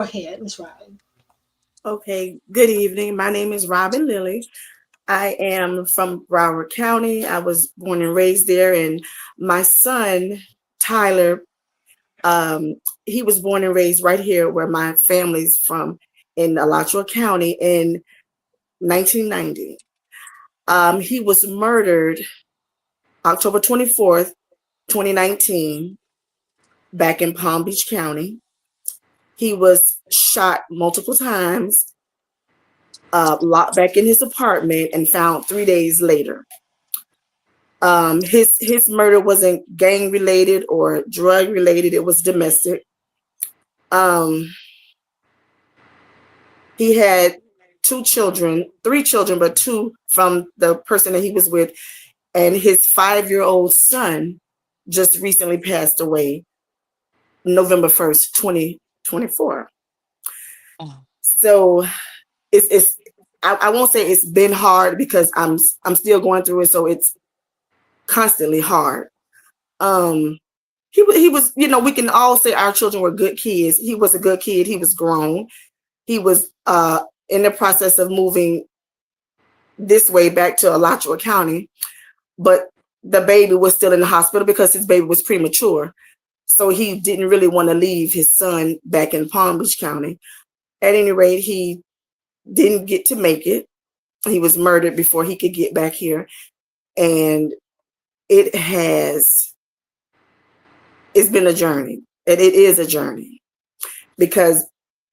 Go ahead, Miss Robin. Okay, good evening. My name is Robin Lilly. I am from Broward County. I was born and raised there, and my son, Tyler, um, he was born and raised right here where my family's from in Alachua County in 1990. He was murdered October 24th, 2019, back in Palm Beach County. He was shot multiple times, locked back in his apartment, and found 3 days later. His murder wasn't gang related or drug related; it was domestic. Um, he had two children, three children, but two from the person that he was with, and his 5-year-old son just recently passed away, November 1st, 2024. Oh, So it's I won't say it's been hard because I'm still going through it, so it's constantly hard. Um, he was, we can all say our children were good kids. He was a good kid. He was grown. He was in the process of moving this way back to Alachua County, but the baby was still in the hospital because his baby was premature. So he didn't really want to leave his son back in Palm Beach County. At any rate, he didn't get to make it. He was murdered before he could get back here. And it has, it's been a journey. And it is a journey because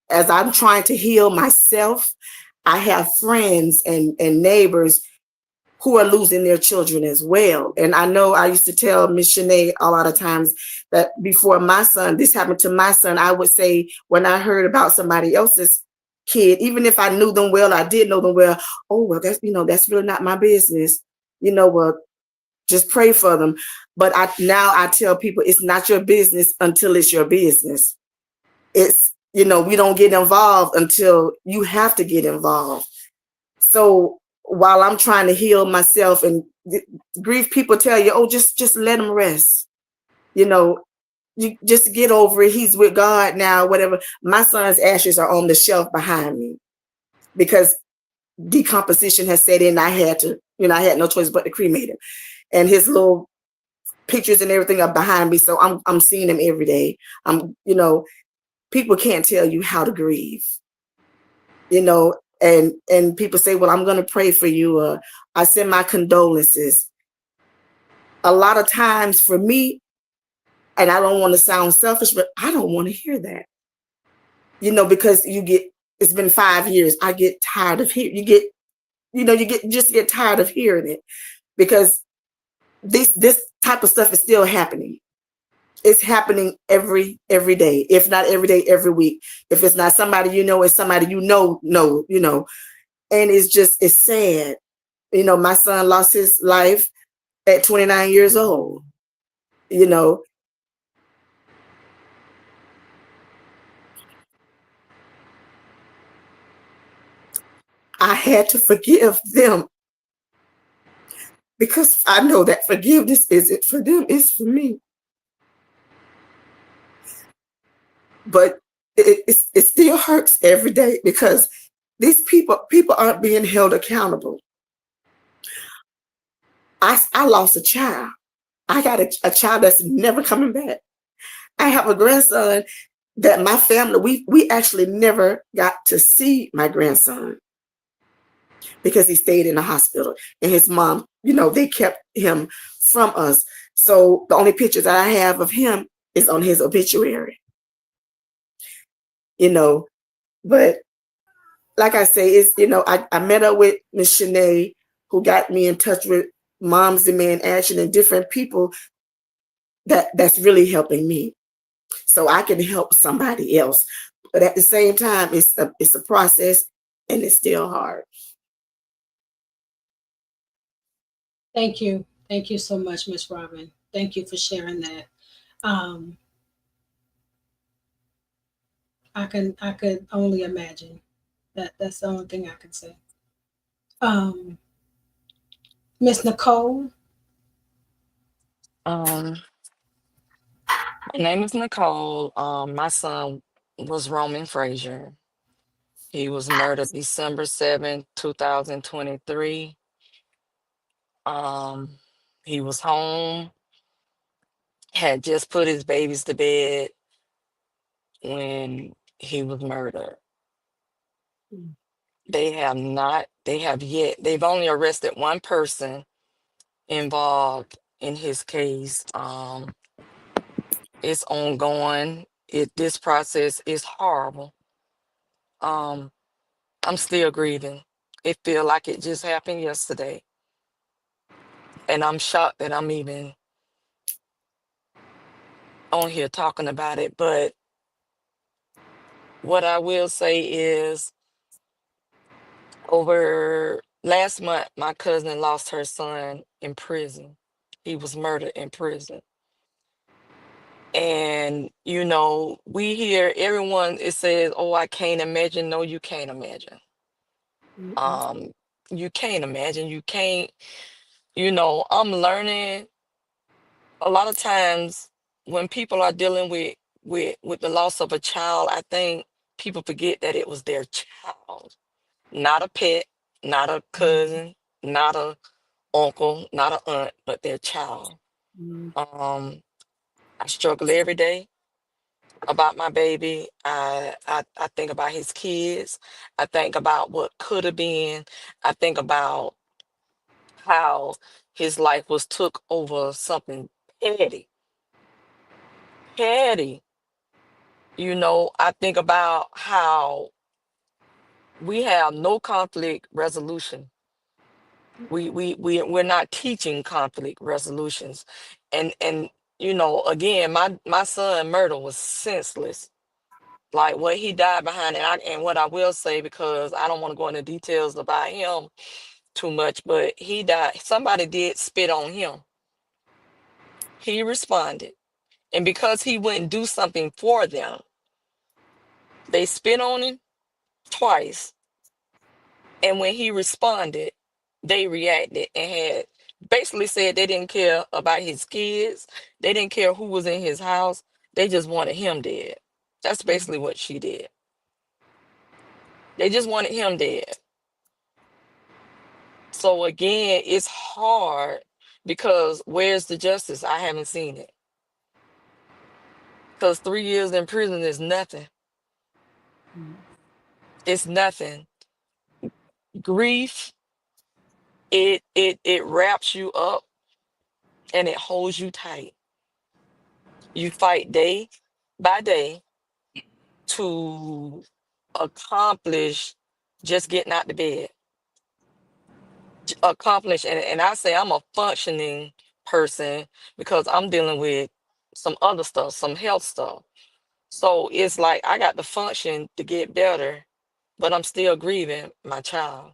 as I'm trying to heal myself, I have friends and neighbors who are losing their children as well. And I know I used to tell Miss Shanae a lot of times that before my son, this happened to my son, I would say when I heard about somebody else's kid, even if I knew them well, I did know them well, oh, well, that's really not my business. Well, just pray for them. But now I tell people it's not your business until it's your business. It's, we don't get involved until you have to get involved. So while I'm trying to heal myself and grief, people tell you, oh, just let him rest. You just get over it. He's with God now, whatever. My son's ashes are on the shelf behind me because decomposition has set in. I had no choice but to cremate him. And his little pictures and everything are behind me. So I'm seeing him every day. People can't tell you how to grieve, and people say, well, I'm going to pray for you. I send my condolences. A lot of times for me, and I don't want to sound selfish, but I don't want to hear that, because it's been 5 years. I get tired of hearing, you get tired of hearing it because this type of stuff is still happening. It's happening every day, if not every day, every week. If it's not somebody it's somebody and it's sad. My son lost his life at 29 years old. you know I had to forgive them because I know that forgiveness isn't for them, it's for me. But it still hurts every day because these people aren't being held accountable. I lost a child. I got a child that's never coming back. I have a grandson that my family, we actually never got to see my grandson because he stayed in the hospital and his mom, they kept him from us. So the only pictures that I have of him is on his obituary, you know. But like I say, I met up with Miss Shanae, who got me in touch with Moms Demand Action and different people that's really helping me so I can help somebody else. But at the same time, it's a process and it's still hard. Thank you. Thank you so much, Miss Robin. Thank you for sharing that. Um, I could only imagine that. That's the only thing I can say. Um, Miss Nicole. my name is Nicole. My son was Roman Frazier. He was murdered December 7th, 2023. Um, he was home, had just put his babies to bed when he was murdered. They've only arrested one person involved in his case. It's ongoing. This process is horrible. Um, I'm still grieving. It feel like it just happened yesterday. And I'm shocked that I'm even on here talking about it. But what I will say is over last month, my cousin lost her son in prison. He was murdered in prison. And, we hear everyone, it says, oh, I can't imagine. No, you can't imagine. Mhm. Um, you can't imagine. You can't, I'm learning a lot of times when people are dealing with the loss of a child, I think people forget that it was their child, not a pet, not a cousin, not a uncle, not a aunt, but their child. Mhm. Um, I struggle every day about my baby. I think about his kids. I think about what could have been. I think about how his life was took over something petty, petty. I think about how we have no conflict resolution. We're not teaching conflict resolutions. And again, my son murder was senseless. Like what he died behind, and what I will say, because I don't want to go into details about him too much, but he died. Somebody did spit on him. He responded. And because he wouldn't do something for them, they spit on him twice. And when he responded, they reacted and had basically said they didn't care about his kids. They didn't care who was in his house. They just wanted him dead. That's basically what she did. They just wanted him dead. So again, it's hard because where's the justice? I haven't seen it. Because 3 years in prison is nothing. It's nothing. Grief, it wraps you up and it holds you tight. You fight day by day to accomplish just getting out the bed. Accomplish, and I say I'm a functioning person because I'm dealing with some other stuff, some health stuff. So it's like I got to function to get better, but I'm still grieving my child.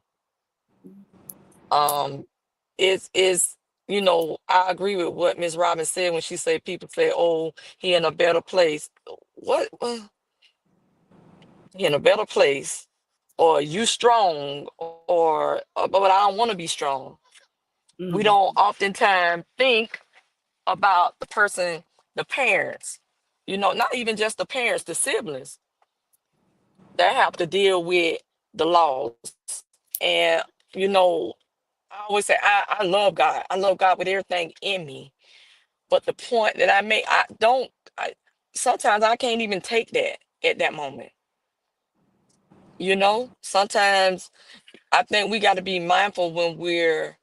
Um, it's I agree with what Miss Robin said when she said people say, "Oh, he in a better place." What? He in a better place, or you strong, but I don't want to be strong. We Mhm. don't oftentimes think about the person, the parents. Not even just the parents, the siblings that have to deal with the laws. And I always say I love God. I love God with everything in me. But the point that I make, I don't. Sometimes I can't even take that at that moment. Sometimes I think we got to be mindful when we're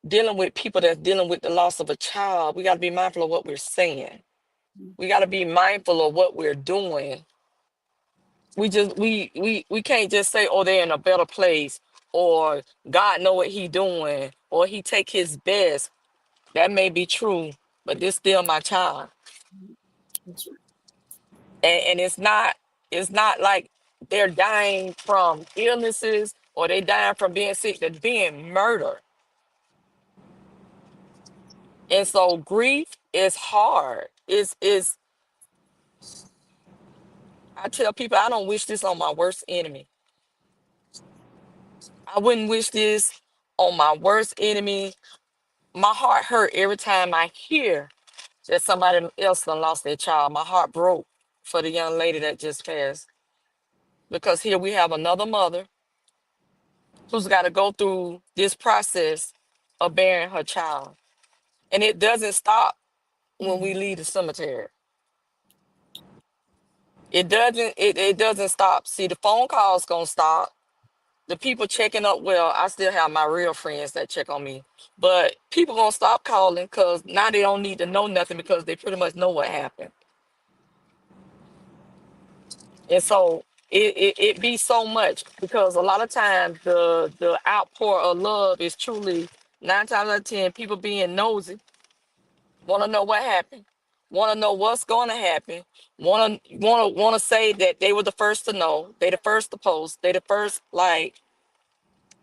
dealing with people that's dealing with the loss of a child. We got to be mindful of what we're saying. We got to be mindful of what we're doing. We can't just say, oh, they're in a better place, or God know what he doing, or he take his best. That may be true, but this still my child. That's right. And it's not like they're dying from illnesses or they dying from being sick. They're being murdered. And so grief is hard. It's I tell people I don't wish this on my worst enemy. I wouldn't wish this on my worst enemy. My heart hurt every time I hear that somebody else done lost their child. My heart broke. for the young lady that just passed. Because here we have another mother who's got to go through this process of bearing her child. And it doesn't stop when we leave the cemetery. It doesn't stop. See, the phone calls gonna stop. The people checking up, well, I still have my real friends that check on me. But people gonna stop calling because now they don't need to know nothing because they pretty much know what happened. And so it be so much because a lot of times the outpour of love is truly 9 times out of 10 people being nosy, want to know what happened, want to know what's going to happen, want to say that they were the first to know, they the first to post, they the first, like,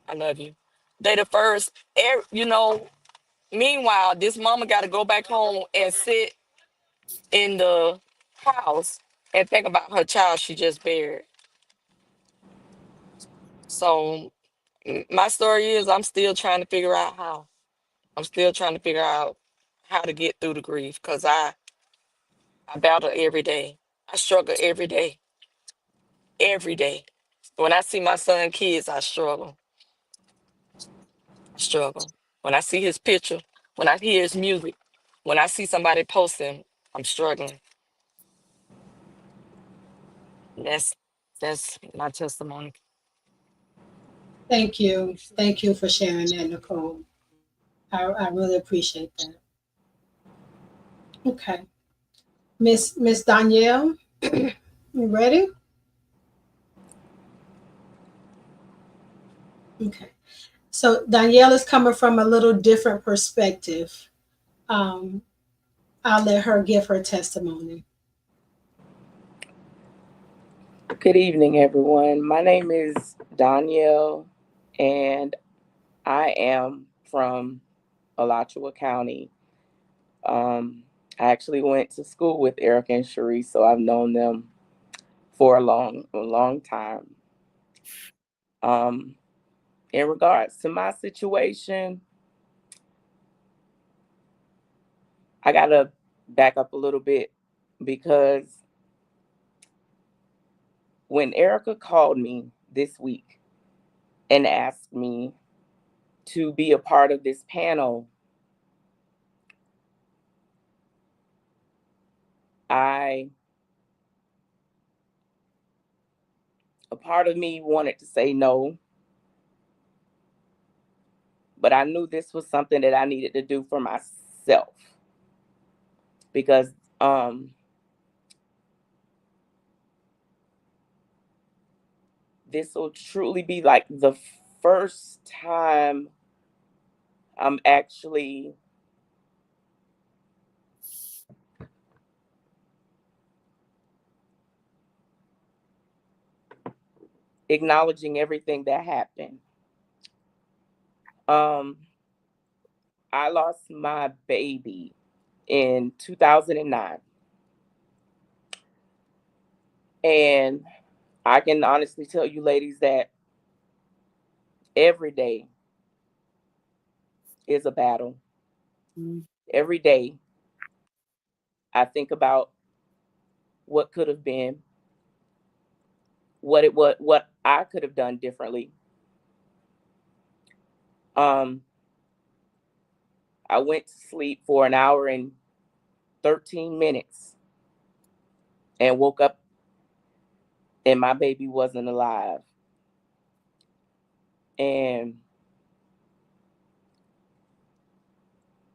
I love you, they the first, you know. Meanwhile, this mama got to go back home and sit in the house and think about her child she just buried. So my story is I'm still trying to figure out how. I'm still trying to figure out how to get through the grief because I battle every day. I struggle every day, every day. When I see my son kids, I struggle, struggle. When I see his picture, when I hear his music, when I see somebody post him, I'm struggling. That's my testimony. Thank you. Thank you for sharing that, Nicole. I really appreciate that. Okay. Miss Danielle, you ready? Okay. So Danielle is coming from a little different perspective. Um, I'll let her give her testimony. Good evening, everyone. My name is Danielle, and I am from Alachua County. I actually went to school with Eric and Cherie, so I've known them for a long time. Um, in regards to my situation, I gotta back up a little bit because when Erica called me this week and asked me to be a part of this panel, I a part of me wanted to say no, but I knew this was something that I needed to do for myself because this will truly be like the first time I'm actually acknowledging everything that happened. Um, I lost my baby in 2009, and I can honestly tell you, ladies, that every day is a battle. Every day, I think about what could have been, what I could have done differently. Um, I went to sleep for an hour and 13 minutes and woke up and my baby wasn't alive. And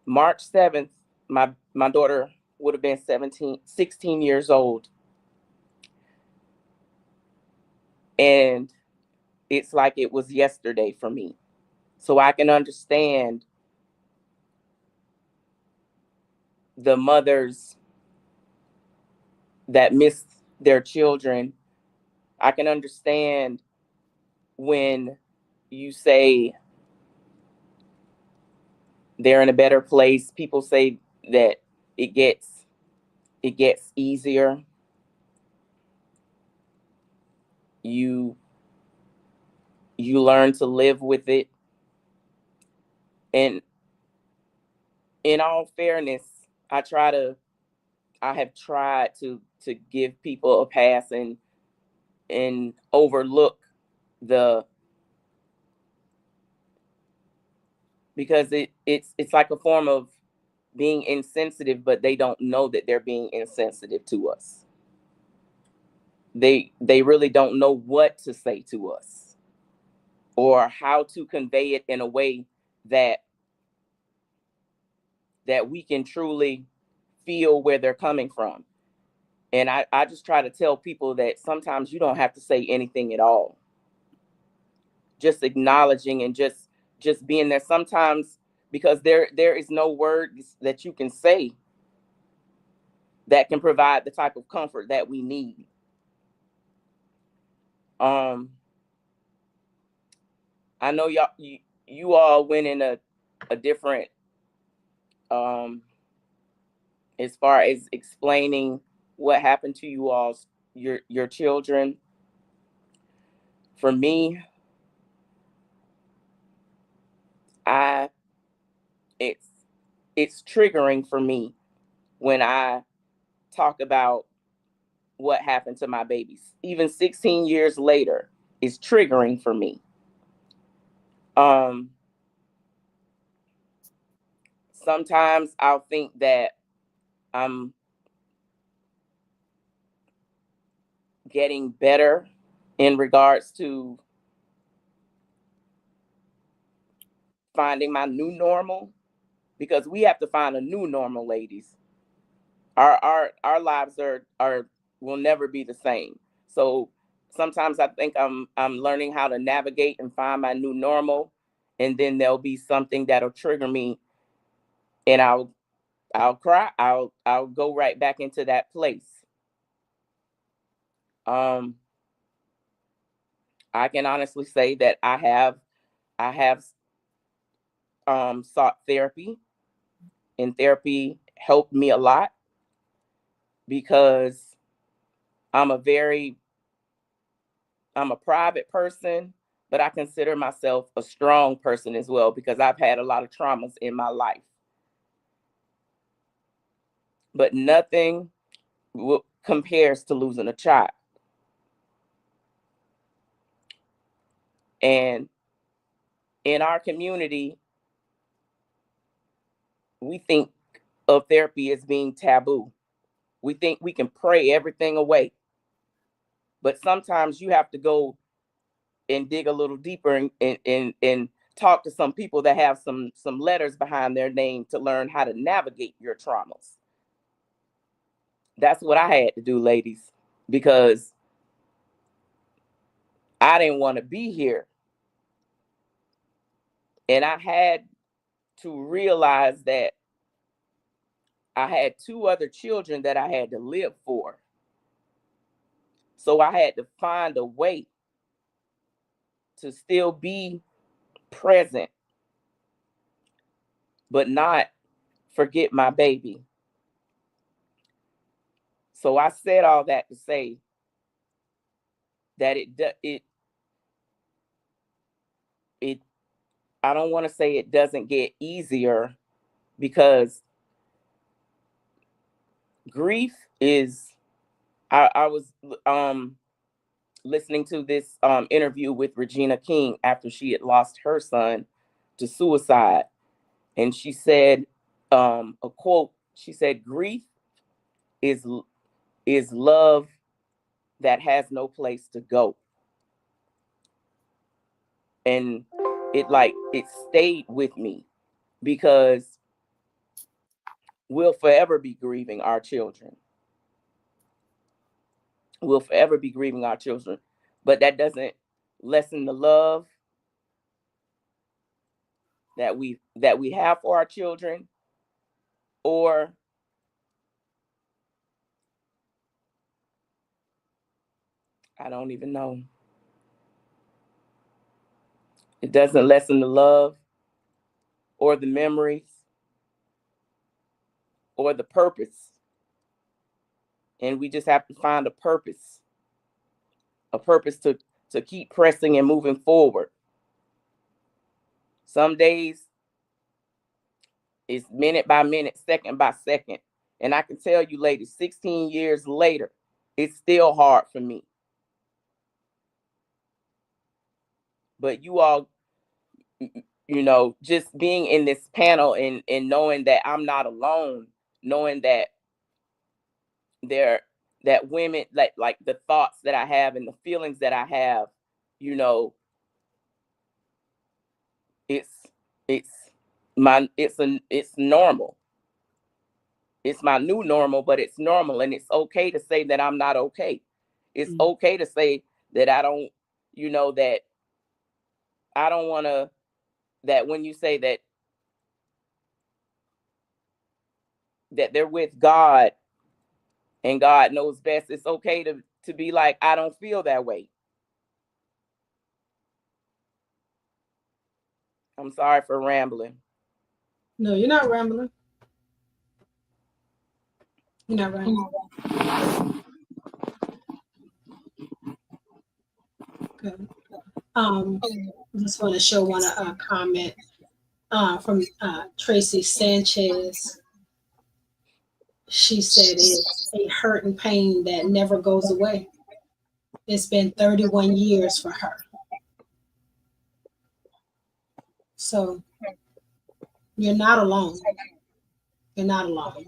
March 7th, my daughter would have been 16 years old. And it's like it was yesterday for me. So I can understand the mothers that miss their children. I can understand when you say they're in a better place. People say that it gets easier. You learn to live with it. And in all fairness, I have tried to to give people a pass and overlook because it's like a form of being insensitive, but they don't know that they're being insensitive to us. They really don't know what to say to us or how to convey it in a way that we can truly feel where they're coming from. And I just try to tell people that sometimes you don't have to say anything at all. Just acknowledging and just being there sometimes, because there is no words that you can say that can provide the type of comfort that we need. I know you all went in a different as far as explaining what happened to you all, your children. For me, it's triggering for me when I talk about what happened to my babies. Even 16 years later, it's triggering for me. Sometimes I'll think that I'm getting better in regards to finding my new normal, because we have to find a new normal, ladies. Our lives will never be the same. So sometimes I think I'm learning how to navigate and find my new normal, and then there'll be something that'll trigger me, and I'll cry. I'll go right back into that place. I can honestly say that I have sought therapy, and therapy helped me a lot, because I'm a private person, but I consider myself a strong person as well, because I've had a lot of traumas in my life. But nothing compares to losing a child. And in our community, we think of therapy as being taboo. We think we can pray everything away. But sometimes you have to go and dig a little deeper and talk to some people that have some letters behind their name to learn how to navigate your traumas. That's what I had to do, ladies, because I didn't want to be here. And I had to realize that I had 2 other children that I had to live for. So I had to find a way to still be present, but not forget my baby. So I said all that to say that it I don't want to say it doesn't get easier, because grief is, I was listening to this interview with Regina King after she had lost her son to suicide. And she said a quote, she said, "Grief is love that has no place to go." And it stayed with me, because we'll forever be grieving our children. We'll forever be grieving our children. But that doesn't lessen the love that we have for our children, or I don't even know. It doesn't lessen the love or the memories or the purpose. And we just have to find a purpose to keep pressing and moving forward. Some days it's minute by minute, second by second. And I can tell you ladies, 16 years later, it's still hard for me. But you all, you know, just being in this panel and knowing that I'm not alone, knowing that that women, like the thoughts that I have and the feelings that I have, you know, it's normal. It's my new normal, but it's normal, and it's okay to say that I'm not okay. It's okay to say that I don't, you know, that I don't want to, that when you say that they're with God and God knows best, it's okay to be like, I don't feel that way. I'm sorry for rambling. No, you're not rambling. You're not rambling. Okay. Just want to show one comment from Tracy Sanchez. She said it's a hurt and pain that never goes away. It's been 31 years for her. So you're not alone. You're not alone.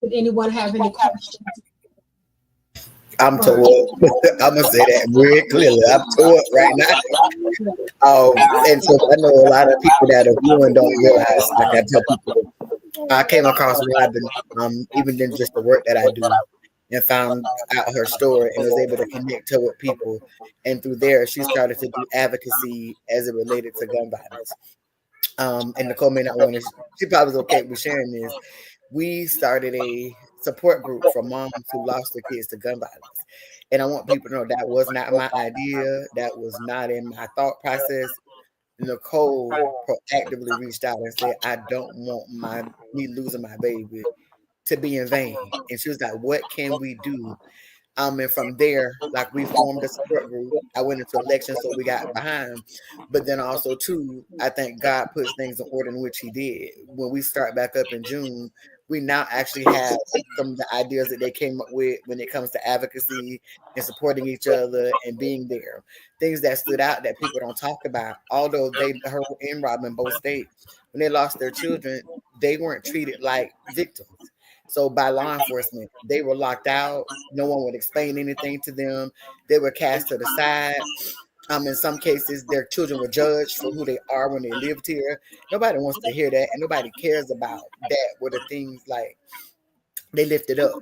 Did anyone have any questions? I'm told. I'm gonna say that very clearly. I'm told right now. And so I know a lot of people that are viewing don't realize. Like I tell people, I came across Robin, even in just the work that I do, and found out her story and was able to connect her with people. And through there, she started to do advocacy as it related to gun violence. And Nicole may not want to. She probably was okay with sharing this. We started a support group for moms who lost their kids to gun violence. And I want people to know that was not my idea. That was not in my thought process. Nicole proactively reached out and said, I don't want me losing my baby to be in vain. And she was like, what can we do? And from there, like we formed a support group. I went into election, so we got behind. But then also too, I think God puts things in order in which He did. When we start back up in June, we now actually have some of the ideas that they came up with when it comes to advocacy and supporting each other and being there. Things that stood out that people don't talk about. Although her and Robin both state when they lost their children, they weren't treated like victims. So by law enforcement, they were locked out. No one would explain anything to them. They were cast to the side. In some cases, their children were judged for who they are when they lived here. Nobody wants to hear that, and nobody cares about that. Were the things like they lifted up.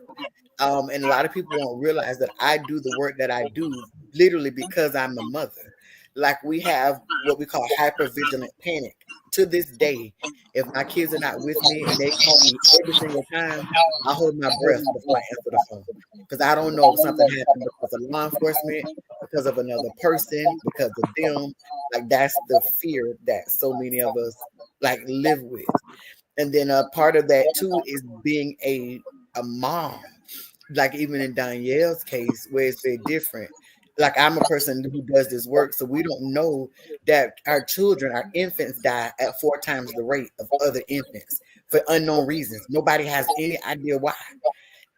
And a lot of people won't realize that I do the work that I do literally because I'm a mother. Like we have what we call hypervigilant panic. To this day, if my kids are not with me and they call me every single time, I hold my breath before I answer the phone because I don't know if something happened because of law enforcement, because of another person, because of them. Like that's the fear that so many of us like live with. And then a part of that too is being a mom. Like even in Danielle's case, where it's very different. Like I'm a person who does this work, so we don't know that our children, our infants die at 4 times the rate of other infants for unknown reasons. Nobody has any idea why.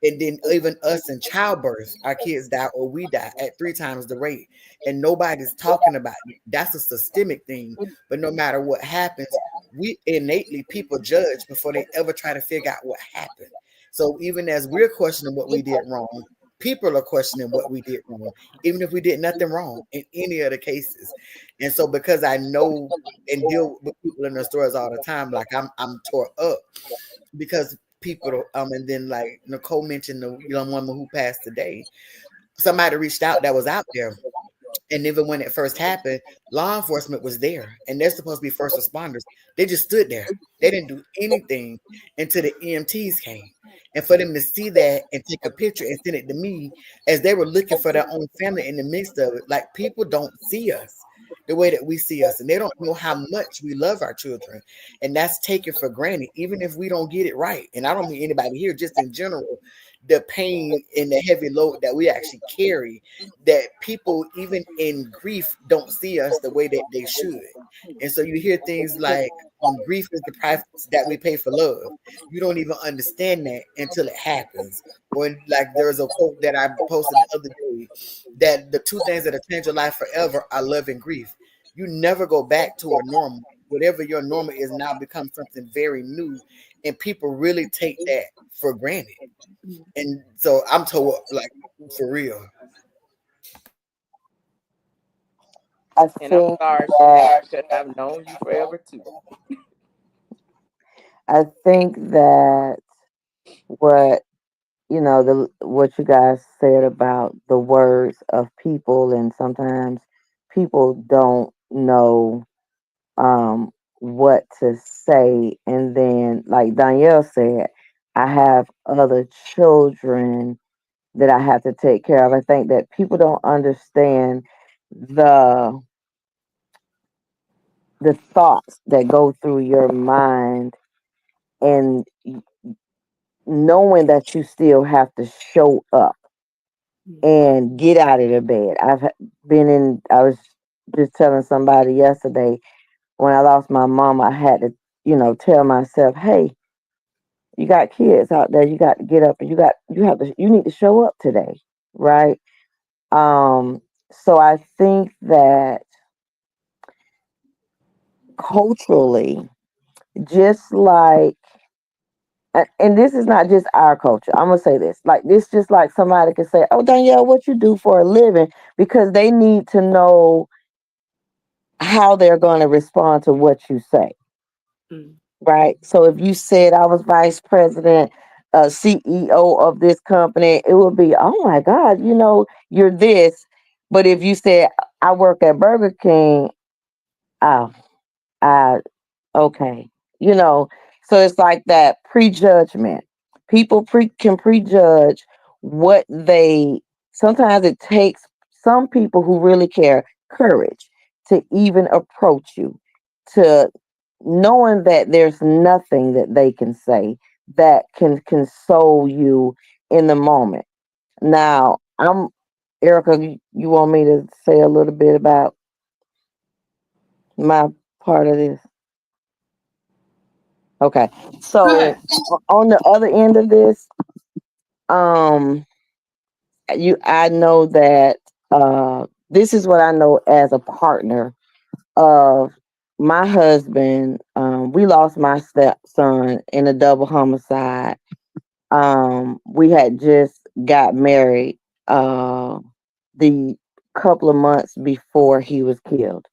And then even us in childbirth, our kids die or we die at 3 times the rate. And nobody's talking about it. That's a systemic thing. But no matter what happens, we innately people judge before they ever try to figure out what happened. So even as we're questioning what we did wrong, people are questioning what we did wrong, even if we did nothing wrong in any of the cases. And so because I know and deal with people in their stores all the time, like I'm tore up because people and then like Nicole mentioned the young woman who passed today. Somebody reached out that was out there. And even when it first happened, law enforcement was there and they're supposed to be first responders. They just stood there. They didn't do anything until the EMTs came. And for them to see that and take a picture and send it to me as they were looking for their own family in the midst of it, like people don't see us the way that we see us. And they don't know how much we love our children. And that's taken for granted, even if we don't get it right. And I don't mean anybody here, just in general, the pain and the heavy load that we actually carry, that people even in grief don't see us the way that they should. And so you hear things like grief is the price that we pay for love. You don't even understand that until it happens. When, like, there's a quote that I posted the other day, that the two things that'll change your life forever are love and grief. You never go back to a normal. Whatever your normal is now becomes something very new, and people really take that for granted. And so I'm told, like, for real. I And I'm think sorry, that because I've known you forever too. I think that what what you guys said about the words of people, and sometimes people don't know what to say, and then like Danielle said, I have other children that I have to take care of. I think that people don't understand the the thoughts that go through your mind, and knowing that you still have to show up and get out of the bed. I was just telling somebody yesterday, when I lost my mom, I had to, tell myself, hey, you got kids out there, you got to get up, and you need to show up today, right? So I think that culturally, just like, and this is not just our culture. I'm gonna say this, like this, just like somebody could say, "Oh, Danielle, what you do for a living?" Because they need to know how they're going to respond to what you say, right? So if you said I was vice president, CEO of this company, it would be, "Oh my God, you're this." But if you said I work at Burger King, oh, I okay, you know. So it's like that prejudgment. People can prejudge what they. Sometimes it takes some people who really care courage to even approach you, to knowing that there's nothing that they can say that can console you in the moment. Now, I'm Erica. You want me to say a little bit about my part of this? Okay. Go So ahead. on the other end of this, um I know that this is what I know as a partner of my husband. We lost my stepson in a double homicide. We had just got married the couple of months before he was killed.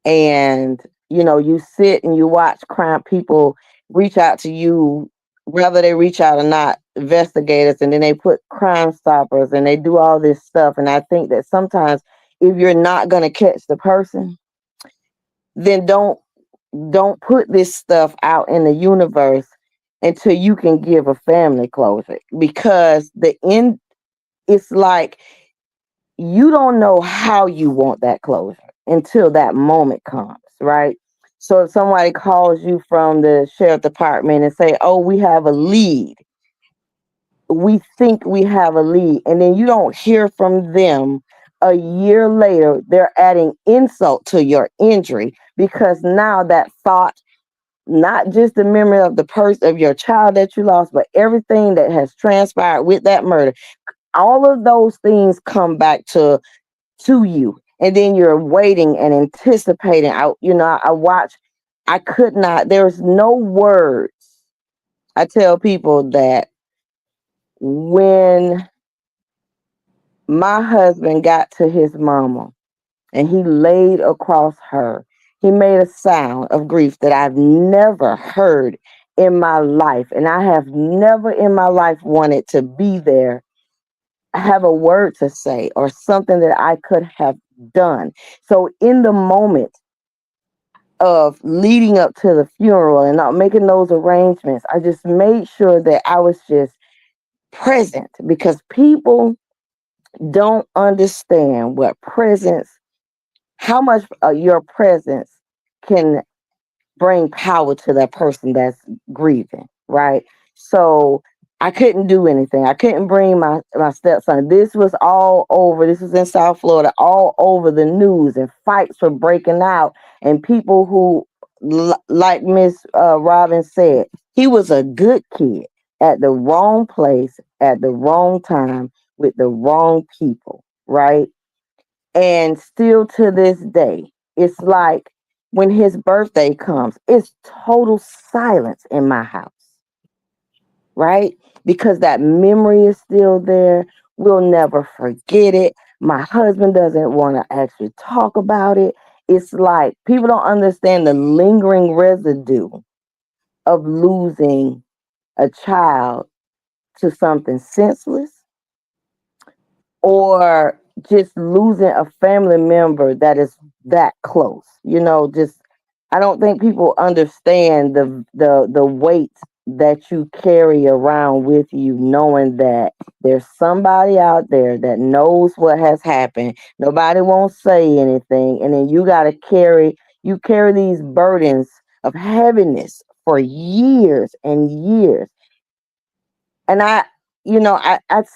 And you sit and you watch crime people reach out to you, whether they reach out or not, investigators, and then they put Crime Stoppers and they do all this stuff. And I think that sometimes if you're not going to catch the person, then don't put this stuff out in the universe until you can give a family closure, because the end, it's like you don't know how you want that closure until that moment comes, right? So if somebody calls you from the sheriff department and say, "Oh, we have a lead. We think we have a lead," and then you don't hear from them a year later, they're adding insult to your injury, because now that thought, not just the memory of the person of your child that you lost, but everything that has transpired with that murder, all of those things come back to you, and then you're waiting and anticipating. I watch. I could not. There's no words. I tell people that when my husband got to his mama and he laid across her, he made a sound of grief that I've never heard in my life, and I have never in my life wanted to be there, have a word to say or something that I could have done. So in the moment of leading up to the funeral and not making those arrangements, I just made sure that I was just present, because people don't understand what presence, how much your presence can bring power to that person that's grieving, right? So I couldn't do anything. I couldn't bring my stepson. This was all over. This was in South Florida, all over the news, and fights were breaking out. And people who, like Miss Robin said, he was a good kid at the wrong place at the wrong time with the wrong people, right? And still to this day, it's like when his birthday comes, it's total silence in my house, right? Because that memory is still there. We'll never forget it. My husband doesn't want to actually talk about it. It's like people don't understand the lingering residue of losing a child to something senseless, or just losing a family member that is that close. Just I don't think people understand the weight that you carry around with you, knowing that there's somebody out there that knows what has happened. Nobody won't say anything, and then you carry these burdens of heaviness for years and years. And I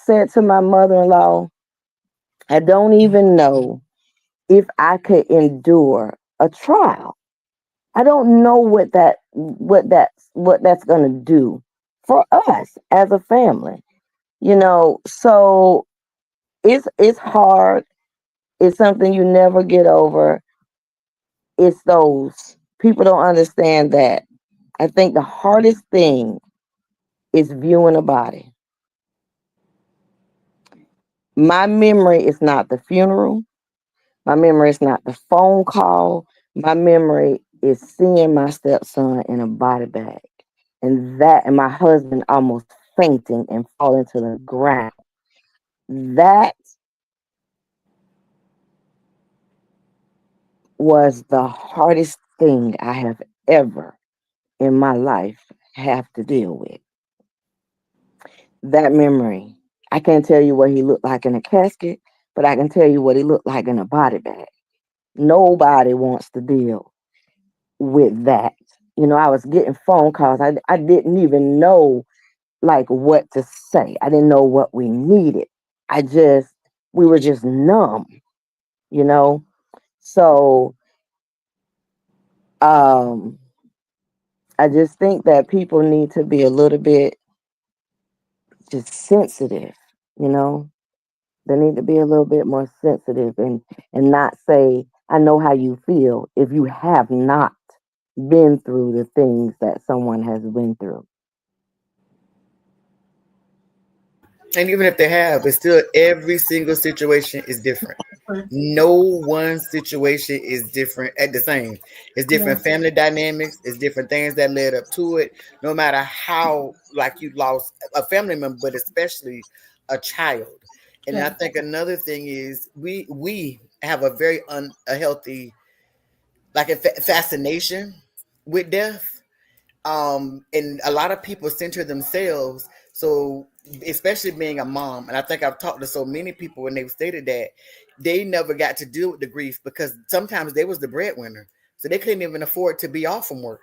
said to my mother-in-law, I don't even know if I could endure a trial. I don't know what that's going to do for us as a family. So it's hard. It's something you never get over. It's those people don't understand that. I think the hardest thing is viewing a body. My memory is not the funeral. My memory is not the phone call. My memory is seeing my stepson in a body bag. And my husband almost fainting and falling to the ground. That was the hardest thing I have ever in my life have to deal with. That memory. I can't tell you what he looked like in a casket, but I can tell you what he looked like in a body bag. Nobody wants to deal with that. I was getting phone calls. I didn't even know like what to say. I didn't know what we needed. We were just numb, you know. So I just think that people need to be a little bit just sensitive, you know. They need to be a little bit more sensitive and not say, I know how you feel if you have not been through the things that someone has been through. And even if they have, it's still every single situation is different. No one situation is different at the same. It's different family dynamics. It's different things that led up to it. No matter how, like, you lost a family member, but especially a child. And I think another thing is we have a very unhealthy, like, a fascination with death. And a lot of people center themselves. So especially being a mom, and I think I've talked to so many people and they've stated that they never got to deal with the grief because sometimes they was the breadwinner, so they couldn't even afford to be off from work,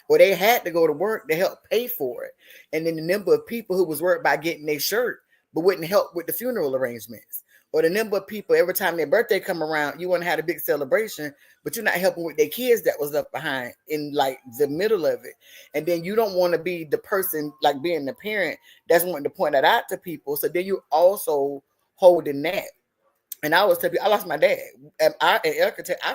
or they had to go to work to help pay for it. And then the number of people who was worried by getting their shirt but wouldn't help with the funeral arrangements, or the number of people every time their birthday come around, you want to have a big celebration, but you're not helping with their kids that was left behind in like the middle of it. And then you don't want to be the person, like being the parent that's wanting to point that out to people. So then you also holding that. And I always tell people, I lost my dad. And our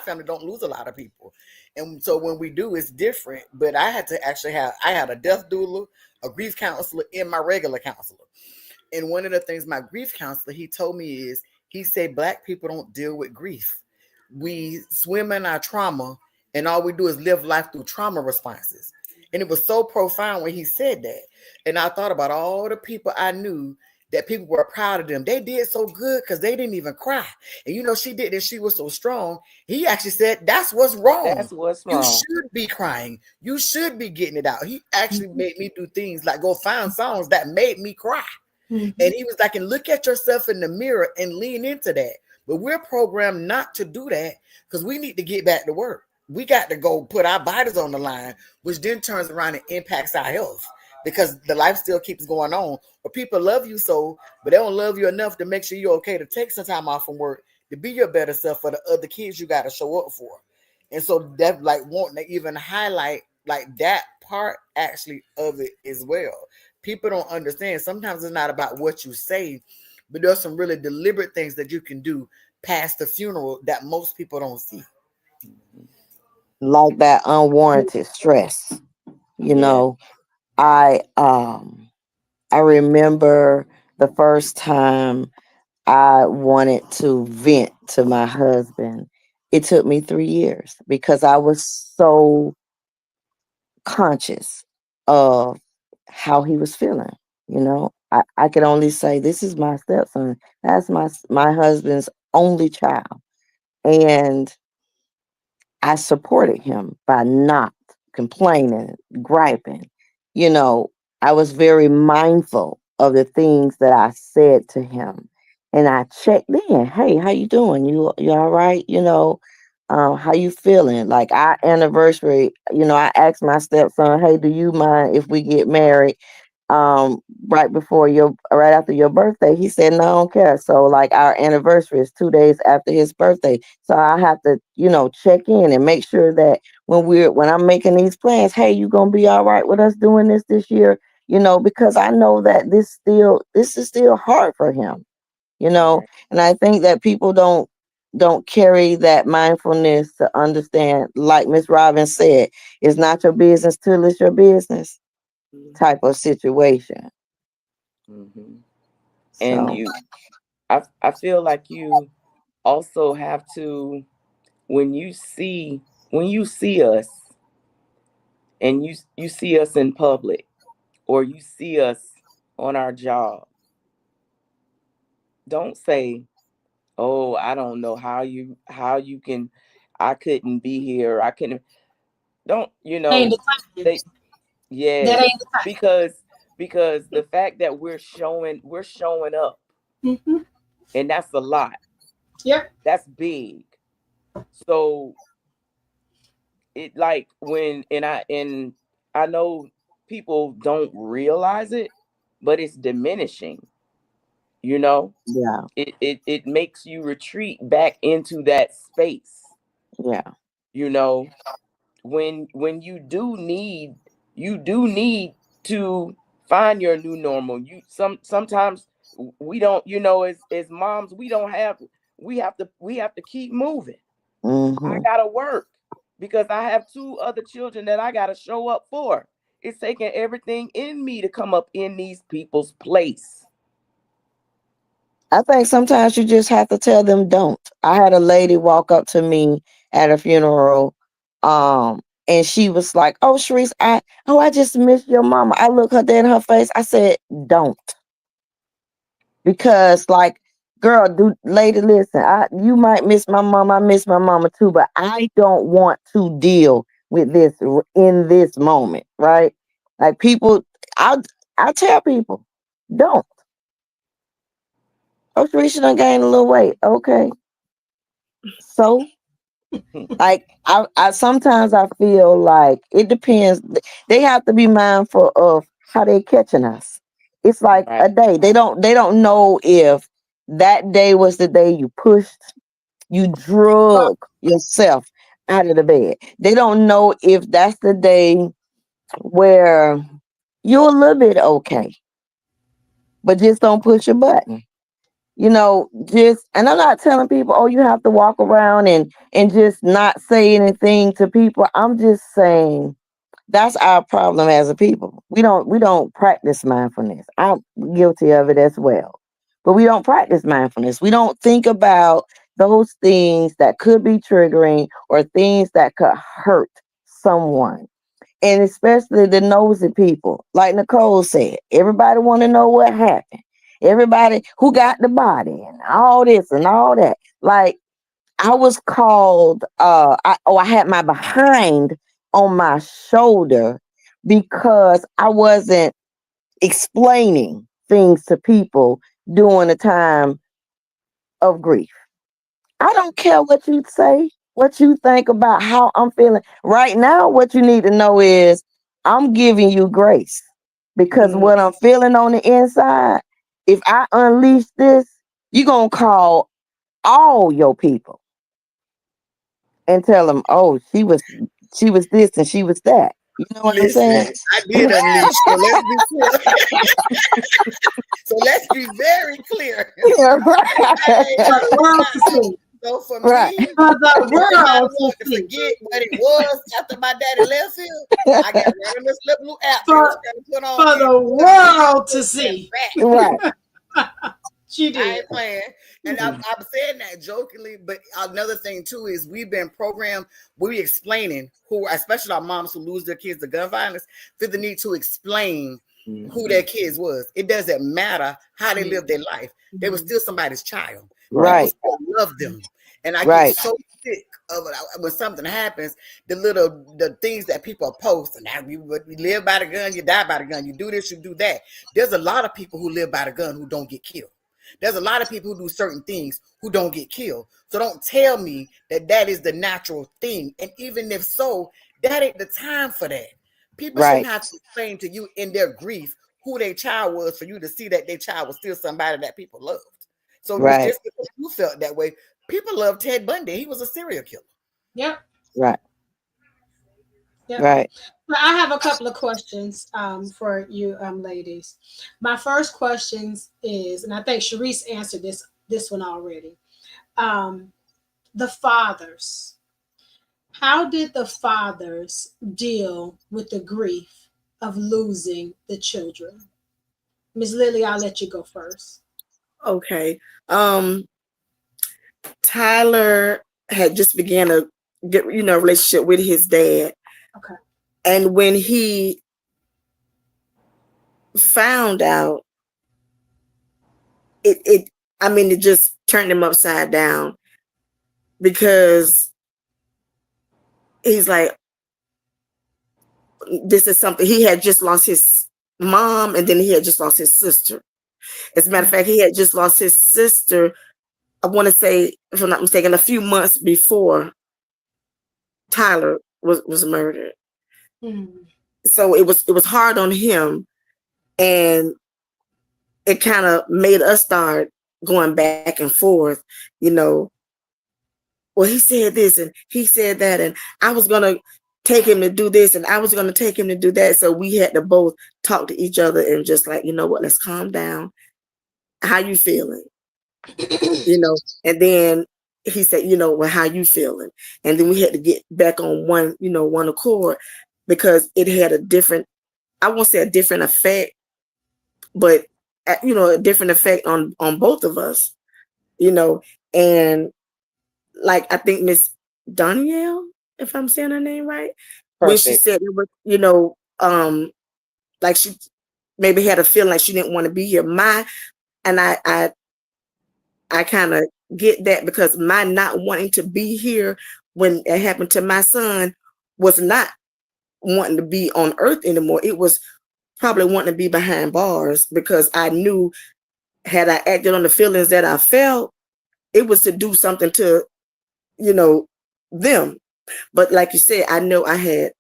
family don't lose a lot of people. And so when we do, it's different. But I had to actually I had a death doula, a grief counselor, and my regular counselor. And one of the things my grief counselor, he told me is, he said, Black people don't deal with grief. We swim in our trauma, and all we do is live life through trauma responses. And it was so profound when he said that. And I thought about all the people I knew that people were proud of them. They did so good because they didn't even cry. And she did, and she was so strong. He actually said, that's what's wrong. That's what's wrong. You should be crying. You should be getting it out. He actually made me do things like go find songs that made me cry. And he was like, and look at yourself in the mirror and lean into that. But we're programmed not to do that because we need to get back to work. We got to go put our bodies on the line, which then turns around and impacts our health. because the life still keeps going on. But people love you so, but they don't love you enough to make sure you're okay to take some time off from work to be your better self for the other kids you got to show up for. And so that like wanting to even highlight like that part actually of it as well. People don't understand. Sometimes it's not about what you say, but there's some really deliberate things that you can do past the funeral that most people don't see. Like that unwarranted stress. You know, I remember the first time I wanted to vent to my husband. It took me 3 years because I was so conscious of how he was feeling. You know, I could only say, this is my stepson. That's my husband's only child. And I supported him by not complaining, griping. You know, I was very mindful of the things that I said to him. And I checked in. Hey, how you doing? You all right? You know, how you feeling? Like our anniversary, you know, I asked my stepson, hey, do you mind if we get married? Right after your birthday. He said, no, I don't care. So like our anniversary is 2 days after his birthday. So I have to, you know, check in and make sure that when I'm making these plans, hey, you gonna be all right with us doing this year? You know, because I know that this is still hard for him, you know. And I think that people don't carry that mindfulness to understand, like Miss Robin said, it's not your business till it's your business type of situation. Mm-hmm. And So I feel like you also have to, when you see us and you see us in public or you see us on our job, don't say, oh, I don't know how you can, I couldn't be here, I couldn't. Don't, you Ain't know, the time. they, That yes, ain't the time. because the fact that we're showing up, Mm-hmm. and that's a lot, Yep. that's big. So it, like, when, I know people don't realize it, but it's diminishing, you know. yeah, It makes you retreat back into that space, yeah. you know, when you do need to find your new normal. Sometimes we don't, you know, as moms, we don't have, we have to keep moving. I Hmm. gotta work because I have 2 other children that I gotta show up for. It's taking everything in me to come up in these people's place. I think sometimes you just have to tell them don't. I had a lady walk up to me at a funeral, and she was like, "Oh, Sharice, I just miss your mama." I looked her dead in her face. I said, "Don't," because like, girl, lady, listen. You might miss my mom. I miss my mama too, but I don't want to deal with this in this moment, right? Like people, I I tell people, don't. Oh, Teresa done gained a little weight. Okay. So like I sometimes I feel like it depends. They have to be mindful of how they catching us. It's like Right. a day. They don't know if that day was the day you drug yourself out of the bed. They don't know if that's the day where you're a little bit okay, but just don't push your button. You know, just, and I'm not telling people, oh, you have to walk around and just not say anything to people. I'm just saying that's our problem as a people. We don't practice mindfulness. I'm guilty of it as well. But we don't practice mindfulness. We don't think about those things that could be triggering or things that could hurt someone. And especially the nosy people. Like Nicole said, everybody want to know what happened. Everybody who got the body and all this and all that. Like I was called, I had my behind on my shoulder because I wasn't explaining things to people during a time of grief. I don't care what you say, what you think about how I'm feeling. Right now, what you need to know is I'm giving you grace. because Mhm. what I'm feeling on the inside, if I unleash this, you're going to call all your people and tell them, oh, she was this and she was that. You know what I'm saying? Listen, I did unleash. So let's be clear. So let's be very clear. Yeah, For the world to see. So for Right. me, For the world to to see. forget what it was after my daddy left here, I got rid of this little blue app. For- Put on For the world to see. Right. She I did. ain't playing. And I'm saying that jokingly, but another thing too is we've been programmed, we explaining who, especially our moms who lose their kids to gun violence, feel the need to explain who their kids was. It doesn't matter how they lived their life. They were still somebody's child. Right. People still love them. And I Right. get so sick of it when something happens, the things that people post, and now you live by the gun, you die by the gun, you do this, you do that. There's a lot of people who live by the gun who don't get killed. There's a lot of people who do certain things who don't get killed. So don't tell me that that is the natural thing. And even if so, that ain't the time for that. People shouldn't have to explain to you in their grief who their child was for you to see that their child was still somebody that people loved. So just because you felt that way, people loved Ted Bundy. He was a serial killer. Yep. Right. Yep. Right. Well, I have a couple of questions for you ladies. My first question is, and I think Sharice answered this one already. The fathers. How did the fathers deal with the grief of losing the children? Ms. Lily, I'll let you go first. Okay. Tyler had just began a relationship with his dad. Okay. And when he found out, it just turned him upside down, because he's like, this is something. He had just lost his mom, and then he had just lost his sister. As a matter of fact, he had just lost his sister, I want to say, if I'm not mistaken, a few months before Tyler was murdered. Mm-hmm. So it was hard on him, and it kind of made us start going back and forth, well, he said this and he said that, and I was gonna take him to do this and I was gonna take him to do that. So we had to both talk to each other and just like, you know what, let's calm down. How you feeling? And then he said, well, how you feeling? And then we had to get back on one accord, because it had a different, I won't say a different effect, but a different effect on both of us, and like, I think Miss Danielle, if I'm saying her name right, when she said it was, like she maybe had a feeling like she didn't want to be here. I kind of get that, because my not wanting to be here when it happened to my son was not wanting to be on earth anymore. It was probably wanting to be behind bars, because I knew, had I acted on the feelings that I felt, it was to do something to, them. But like you said, I know I had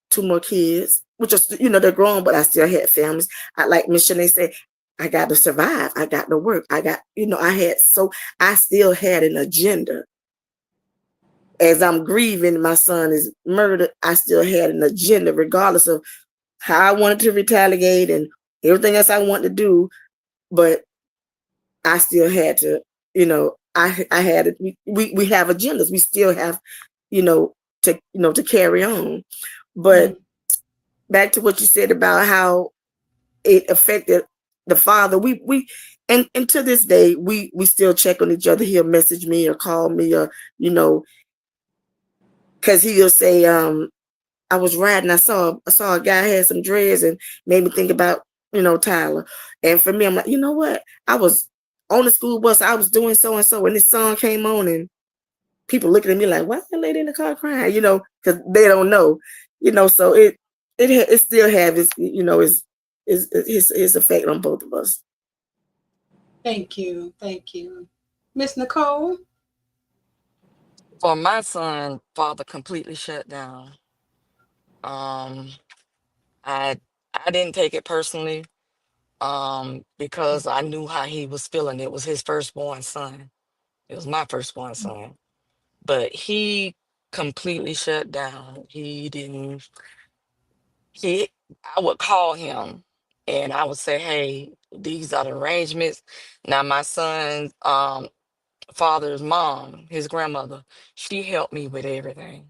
2 more kids, which are, they're grown, but I still had families. Like Miss Shanae said, I got to survive. I got to work. I still had an agenda. As I'm grieving, my son is murdered, I still had an agenda, regardless of how I wanted to retaliate and everything else I wanted to do. But I still had to, I had it. We have agendas. We still have, to carry on. But back to what you said about how it affected the father, and to this day, we still check on each other. He'll message me or call me, or, because he'll say, I was riding, I saw a guy had some dreads, and made me think about, Tyler. And for me, I'm like, you know what? I was on the school bus, I was doing so and so, and this song came on, and people looking at me like, why is that lady in the car crying? Because they don't know, so it still have its, his effect on both of us. Thank you. Miss Nicole? For my son, father completely shut down. I I didn't take it personally, because I knew how he was feeling. It was his firstborn son. It was my firstborn son. But he completely shut down. He didn't, he, I would call him and I would say, hey, these are the arrangements. Now, my son's father's mom, his grandmother, she helped me with everything.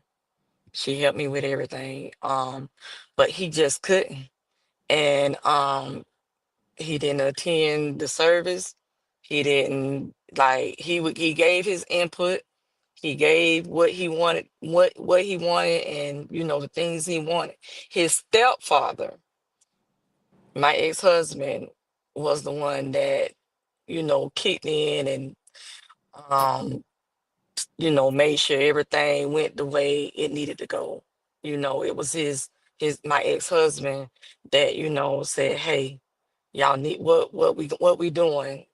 She helped me with everything. But he just couldn't. And he didn't attend the service. He didn't like he gave his input. He gave what he wanted, what he wanted, and the things he wanted. His stepfather, my ex-husband, was the one that, kicked in and um, made sure everything went the way it needed to go. It was my ex-husband that, said, hey, y'all need what we doing,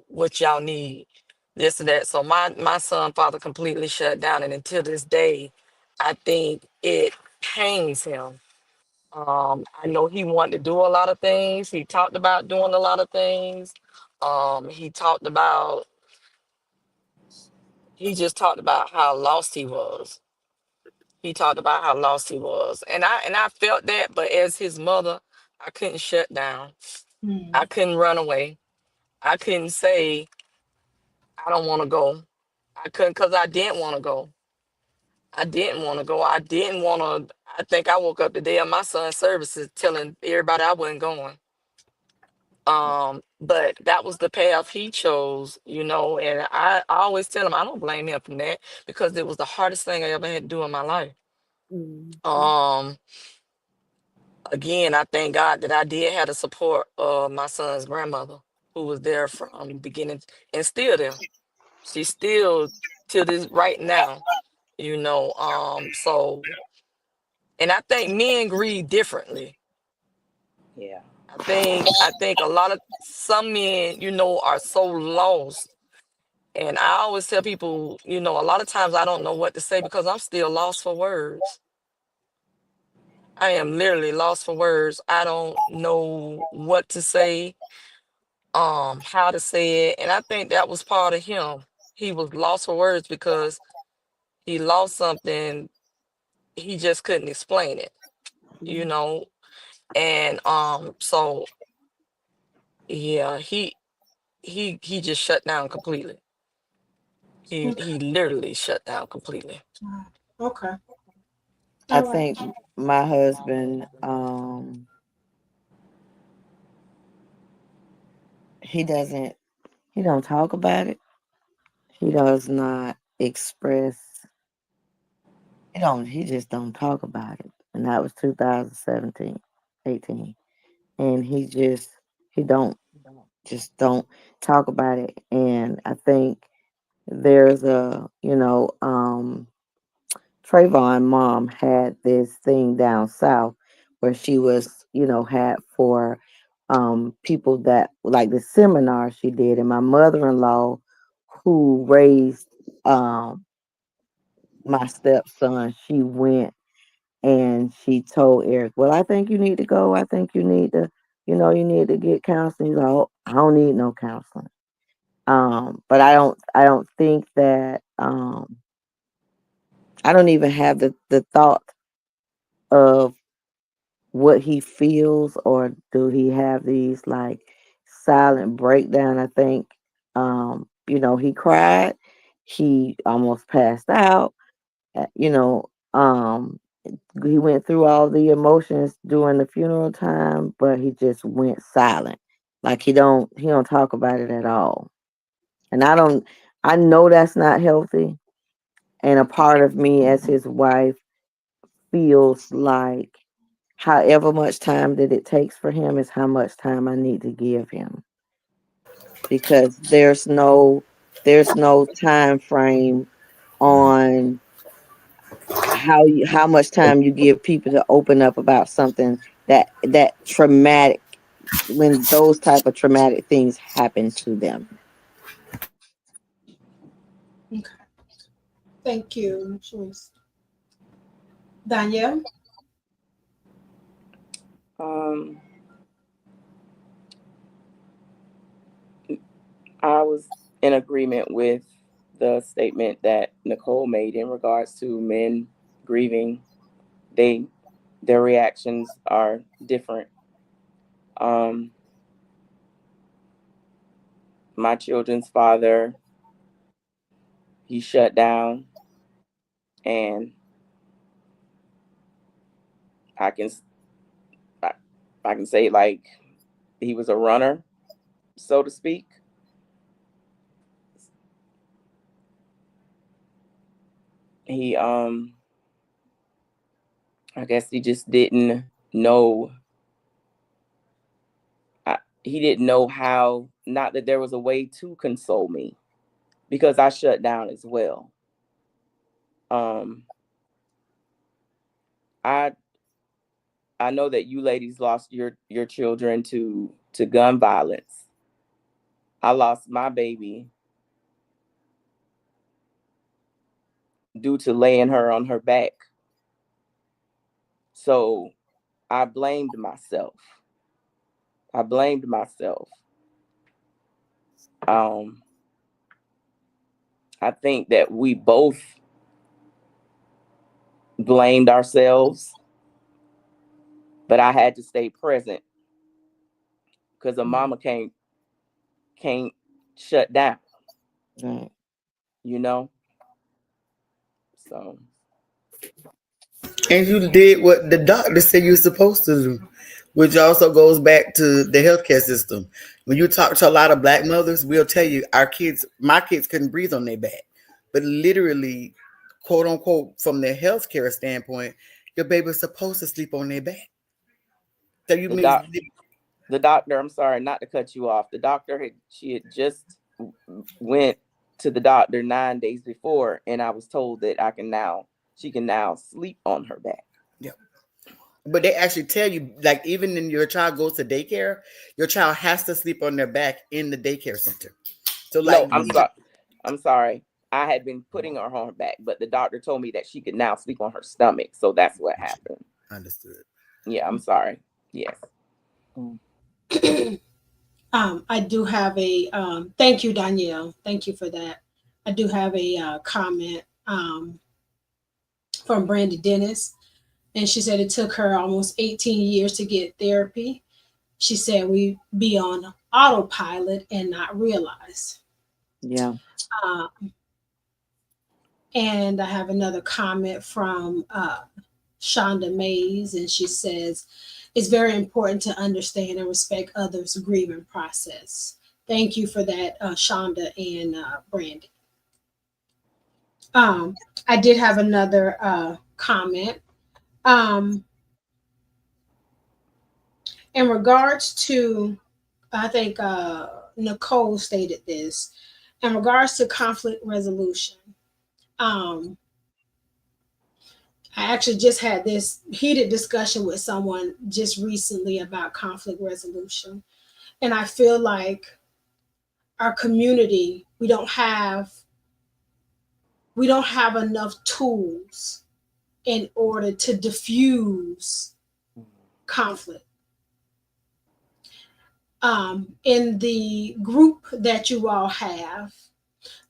what y'all need, this and that. So my son father completely shut down, and until this day I think it pains him. I know he wanted to do a lot of things. He talked about doing a lot of things. He talked about he just talked about how lost he was. He talked about how lost he was, and I felt that, but as his mother, I couldn't shut down. I couldn't run away. I couldn't say I don't want to go. I couldn't, because I didn't want to go. I didn't want to go. I didn't want to. I think I woke up the day of my son's services telling everybody I wasn't going. But that was the path he chose, and I always tell him I don't blame him for that, because it was the hardest thing I ever had to do in my life. Um, Again, I thank God that I did have the support of my son's grandmother, who was there from the beginning and still there. She's still to this right now, so, and I think men grieve differently. Yeah. I think a lot of some men, are so lost. And I always tell people, a lot of times I don't know what to say because I'm still lost for words. I am literally lost for words. I don't know what to say, how to say it. And I think that was part of him. He was lost for words because he lost something. He just couldn't explain it, you know. And so yeah, he just shut down completely. Okay. He literally shut down completely. Okay. I All right. think my husband, he doesn't, he don't talk about it. He does not express, he just don't talk about it. And that was 2017, 18. And he don't talk about it. And I think there's Trayvon mom had this thing down south where she was, had for people that like the seminar she did, and my mother-in-law who raised my stepson, she went and she told Eric, well, I think you need to go. I think you need to, you need to get counseling. He's like, oh, I don't need no counseling. But I don't think that I don't even have the thought of what he feels, or do he have these like silent breakdown. I think he cried, he almost passed out, uh, you know um he went through all the emotions during the funeral time, but he just went silent, like he don't talk about it at all. And I know that's not healthy, and a part of me as his wife feels like however much time that it takes for him is how much time I need to give him, because there's no time frame on how much time you give people to open up about something that traumatic, when those type of traumatic things happen to them. Okay. Thank you, Joyce. Danielle? I was in agreement with the statement that Nicole made in regards to men grieving. Their reactions are different. My children's father, he shut down, and I can I, I can say like he was a runner, so to speak. He I guess he just didn't know. He didn't know how, not that there was a way to console me, because I shut down as well. I I know that you ladies lost your children to gun violence. I lost my baby due to laying her on her back. So I blamed myself. I blamed myself. I think that we both blamed ourselves, but I had to stay present because a mama can't shut down. Right. You know? So. And you did what the doctor said you're supposed to do, which also goes back to the healthcare system. When you talk to a lot of black mothers, we'll tell you my kids couldn't breathe on their back. But literally, quote unquote, from the healthcare standpoint, your baby's supposed to sleep on their back. So you The doctor, I'm sorry not to cut you off. The doctor she had just went to the doctor 9 days before, and I was told that she can now sleep on her back. Yeah. But they actually tell you, like, even when your child goes to daycare, your child has to sleep on their back in the daycare center. So, like, no, I'm sorry. I had been putting her on her back, but the doctor told me that she could now sleep on her stomach. So that's what happened. Understood. Yeah, I'm sorry. Yes. I do have a thank you, Danielle. Thank you for that. I do have a comment from Brandy Dennis, and she said it took her almost 18 years to get therapy. She said we be on autopilot and not realize. Yeah. And I have another comment from Shonda Mays, and she says it's very important to understand and respect others' grieving process. Thank you for that, Shonda and Brandy. I did have another comment. In regards to, I think Nicole stated this, in regards to conflict resolution. I actually just had this heated discussion with someone just recently about conflict resolution. And I feel like our community, we don't have enough tools in order to diffuse conflict. In the group that you all have,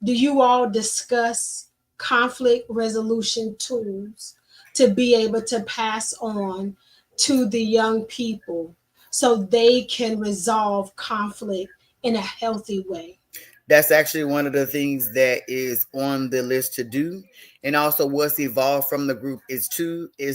do you all discuss conflict resolution tools to be able to pass on to the young people so they can resolve conflict in a healthy way? That's actually one of the things that is on the list to do. And also what's evolved from the group is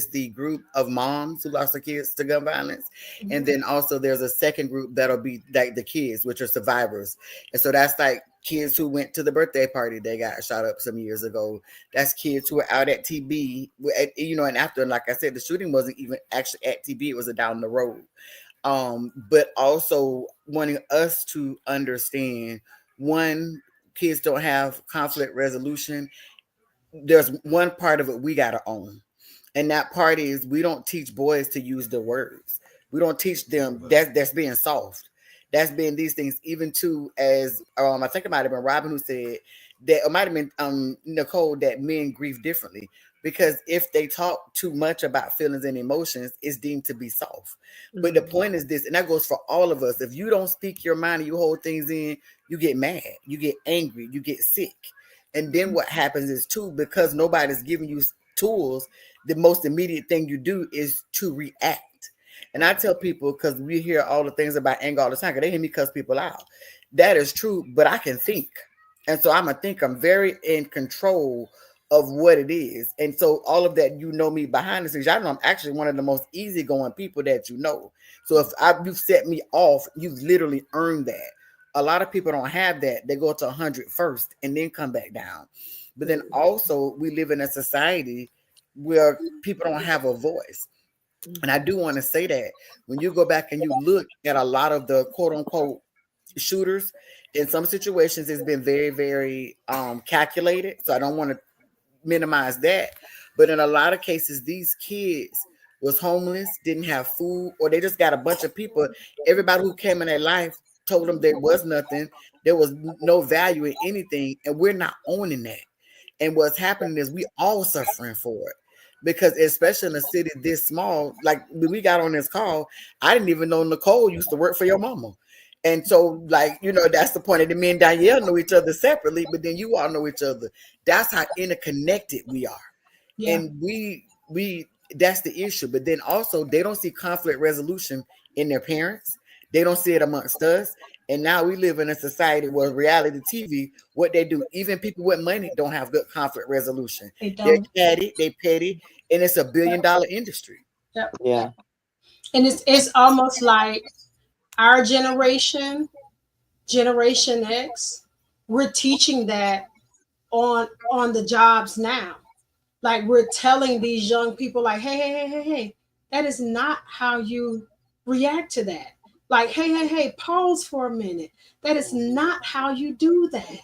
the group of moms who lost their kids to gun violence. Mm-hmm. And then also there's a second group that'll be like the kids, which are survivors. And so that's like kids who went to the birthday party that got shot up some years ago. That's kids who were out at TB, and after, like I said, the shooting wasn't even actually at TB, it was down the road. But also wanting us to understand, one, kids don't have conflict resolution. There's one part of it we got to own. And that part is we don't teach boys to use the words. We don't teach them that's being soft. That's being these things, even too, as I think it might have been Robin who said that, it might have been Nicole, that men grieve differently. because if they talk too much about feelings and emotions, it's deemed to be soft. But the point is this, and that goes for all of us. If you don't speak your mind and you hold things in, you get mad, you get angry, you get sick. And then what happens is too, because nobody's giving you tools, the most immediate thing you do is to react. And I tell people, because we hear all the things about anger all the time, because they hear me cuss people out. That is true, but I can think. And so I'm very in control of what it is. And so all of that, me behind the scenes. Y'all know I'm actually one of the most easygoing people that you know. So if you've set me off, you've literally earned that. A lot of people don't have that. They go to 100 first and then come back down. But then also we live in a society where people don't have a voice. And I do want to say that when you go back and you look at a lot of the quote unquote shooters, in some situations it's been very, very calculated. So I don't want to minimize that. But in a lot of cases, these kids was homeless, didn't have food, or they just got a bunch of people. Everybody who came in their life told them there was nothing, there was no value in anything, and we're not owning that. And what's happening is we all suffering for it. Because especially in a city this small, like when we got on this call, I didn't even know Nicole used to work for your mama. And so, like, that's the point. And me and Danielle know each other separately, but then you all know each other. That's how interconnected we are. Yeah. And we that's the issue. But then also they don't see conflict resolution in their parents. They don't see it amongst us. And now we live in a society where reality TV, what they do, even people with money don't have good conflict resolution. They're petty, and it's $1 billion industry. Yep. Yeah. And it's almost like our generation, Generation X, we're teaching that on the jobs now. Like we're telling these young people, like, hey, that is not how you react to that. Like, hey, pause for a minute. That is not how you do that.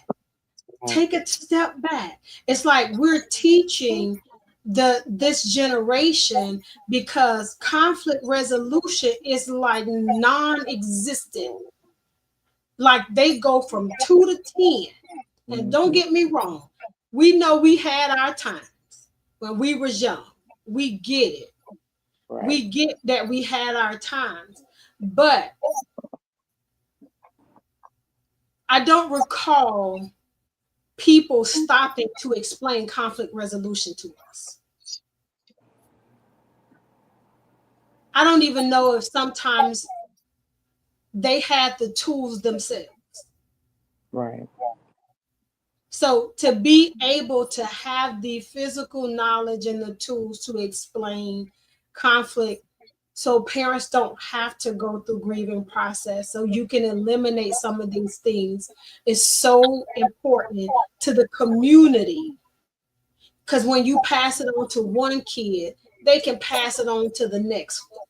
Take a step back. It's like we're teaching this generation, because conflict resolution is like non-existent. Like they go from 2 to 10. And don't get me wrong, we know we had our times when we was young. We get it. Right. We get that we had our times, but I don't recall people stopping to explain conflict resolution to us. I don't even know if sometimes they had the tools themselves. Right. So to be able to have the physical knowledge and the tools to explain conflict, so parents don't have to go through grieving process, so you can eliminate some of these things, is so important to the community. Because when you pass it on to one kid, they can pass it on to the next one.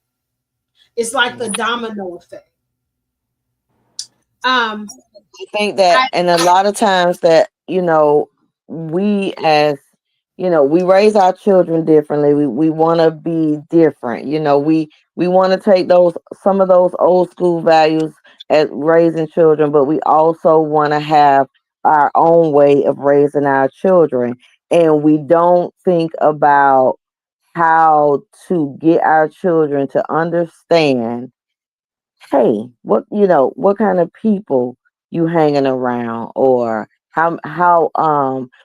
It's like the domino effect. I think that, and a lot of times that, we as, we raise our children differently. We want to be different. We want to take some of those old school values as raising children, but we also want to have our own way of raising our children. And we don't think about how to get our children to understand, hey, what kind of people you hanging around, or how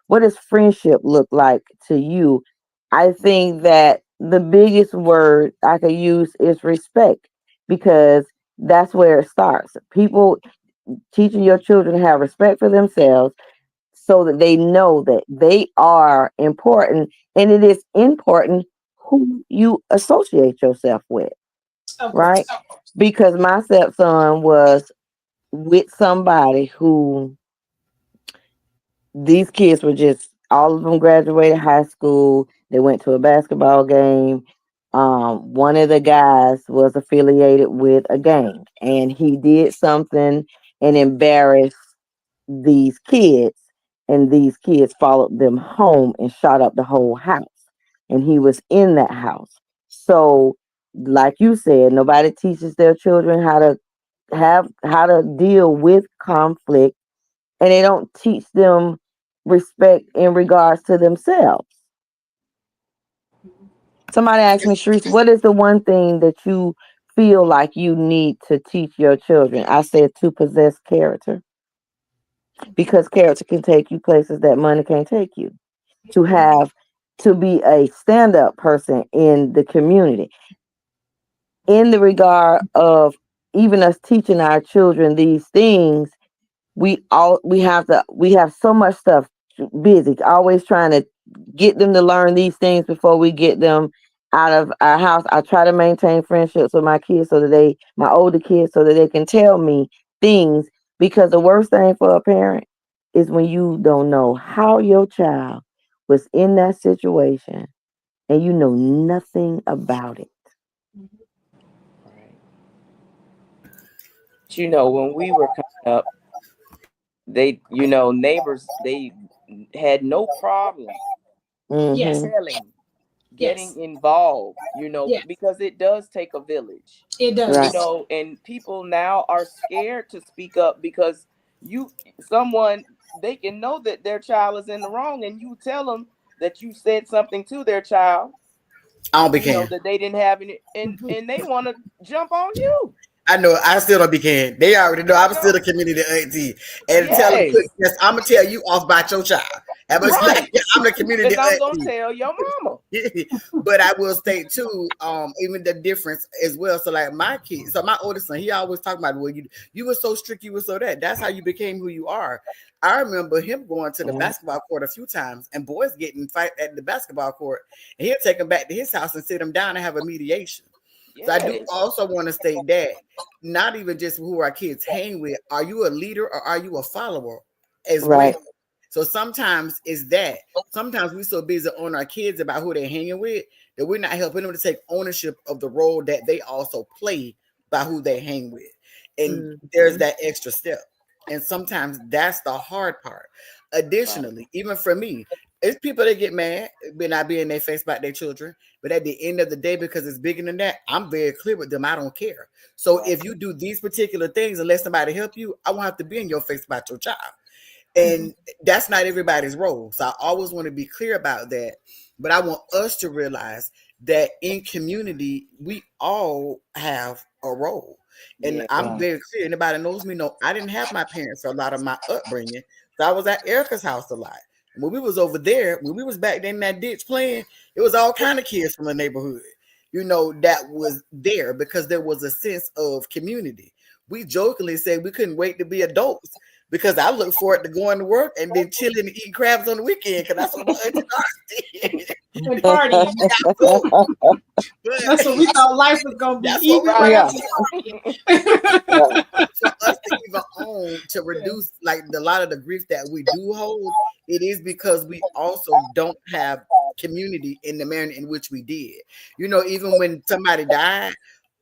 what does friendship look like to you? I think that the biggest word I could use is respect, because that's where it starts. People teaching your children to have respect for themselves, so that they know that they are important, and it is important who you associate yourself with. Right? Because my stepson was with somebody who, these kids were just, all of them graduated high school. They went to a basketball game. One of the guys was affiliated with a gang, and he did something and embarrassed these kids, and these kids followed them home and shot up the whole house, and he was in that house. So like you said, nobody teaches their children how to deal with conflict, and they don't teach them respect in regards to themselves. Somebody asked me, Sharice, what is the one thing that you feel like you need to teach your children? I said to possess character, because character can take you places that money can't take you. To be a stand-up person in the community, in the regard of even us teaching our children these things. We have so much stuff busy, always trying to get them to learn these things before we get them out of our house. I try to maintain friendships with my kids, my older kids, so that they can tell me things, because the worst thing for a parent is when you don't know how your child was in that situation and you know nothing about it. Right. But, when we were coming up, neighbors, they had no problem Yes. telling, getting Yes. involved, Yes. because it does take a village. It does. Right. And people now are scared to speak up, because they can know that their child is in the wrong, and you tell them that you said something to their child, I don't be can. that they didn't have any, and they want to jump on you. I know. I still don't be can. They already know I'm still the community auntie. And tell them, yes, I'm gonna tell you off about your child. I'm the community and I'm auntie. gonna tell your mama. But I will state too, even the difference as well. So like my kids, so my oldest son, he always talk about, well, you were so strict, you were so that. That's how you became who you are. I remember him going to the basketball court a few times, and boys getting fight at the basketball court, and he'll take them back to his house and sit them down and have a mediation. So I do also want to state that not even just who our kids hang with, are you a leader or are you a follower as well? So sometimes it's that. Sometimes we're so busy on our kids about who they're hanging with that we're not helping them to take ownership of the role that they also play by who they hang with. And there's that extra step. And sometimes that's the hard part. Additionally, even for me, it's people that get mad when I be in their face about their children. But at the end of the day, because it's bigger than that, I'm very clear with them. I don't care. So if you do these particular things and let somebody help you, I won't have to be in your face about your child. And that's not everybody's role. So I always want to be clear about that. But I want us to realize that in community, we all have a role. And I'm very clear. Anybody knows me, know I didn't have my parents for a lot of my upbringing. So I was at Erica's house a lot. And when we was over there, when we was back there in that ditch playing, it was all kind of kids from the neighborhood, that was there because there was a sense of community. We jokingly said we couldn't wait to be adults because I look forward to going to work and then chilling and eating crabs on the weekend because that's what my auntie did. And partying. That's what we thought life was going to be. Eating crabs For us to even own to reduce like a lot of the grief that we do hold, it is because we also don't have community in the manner in which we did. Even when somebody died,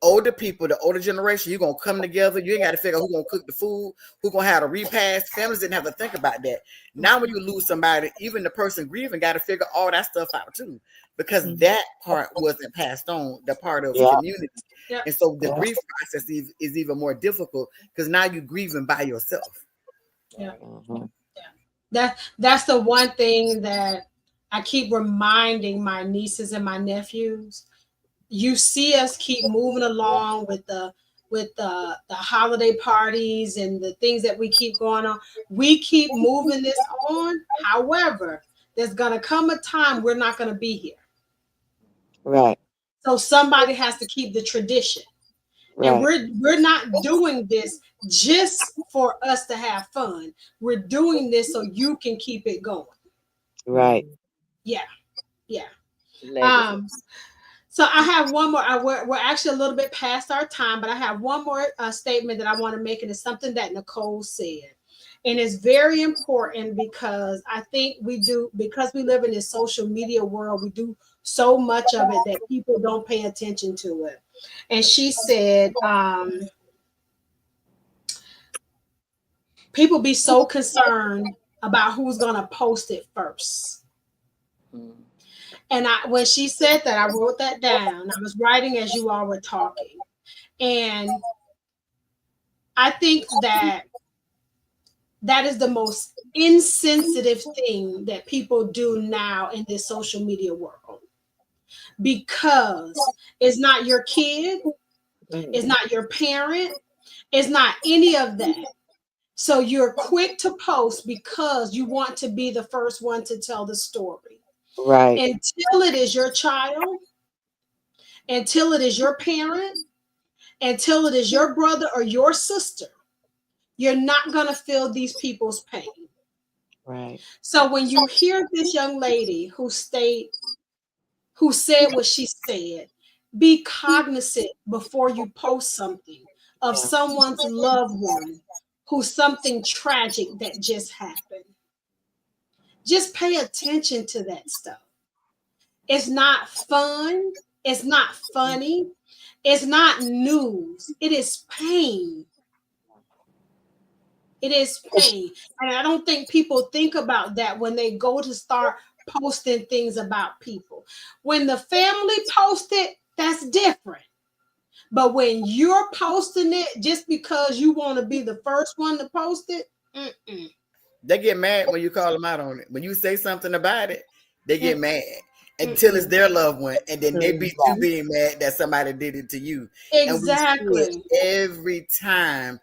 older people, the older generation, you're going to come together. You ain't got to figure out who's going to cook the food, who's going to have a repast. Families didn't have to think about that. Now when you lose somebody, even the person grieving got to figure all that stuff out too, because that part wasn't passed on, the part of community. And so the grief process is even more difficult because now you're grieving by yourself. That's the one thing that I keep reminding my nieces and my nephews. You see us keep moving along with the holiday parties and the things that we keep going on. We keep moving this on. However, there's gonna come a time we're not gonna be here. Right. So somebody has to keep the tradition. Right. And we're not doing this just for us to have fun. We're doing this so you can keep it going. Right. Yeah. So I have one more. We're actually a little bit past our time, but I have one more statement that I want to make, and it's something that Nicole said. And it's very important because I think because we live in this social media world, we do so much of it that people don't pay attention to it. And she said, people be so concerned about who's going to post it first. And when she said that, I wrote that down. I was writing as you all were talking. And I think that is the most insensitive thing that people do now in this social media world. because it's not your kid, it's not your parent, it's not any of that. So you're quick to post because you want to be the first one to tell the story. Right. Until it is your child, until it is your parent, until it is your brother or your sister, you're not going to feel these people's pain. Right. So when you hear this young lady who said what she said, be cognizant before you post something of someone's loved one who's something tragic that just happened. Just pay attention to that stuff. It's not fun. It's not funny. It's not news. It is pain. It is pain. And I don't think people think about that when they go to start posting things about people. When the family posts it, that's different. But when you're posting it just because you want to be the first one to post it, They get mad when you call them out on it. When you say something about it, they get mad until it's their loved one, and then they be you being mad that somebody did it to you. Exactly. And we see it every time.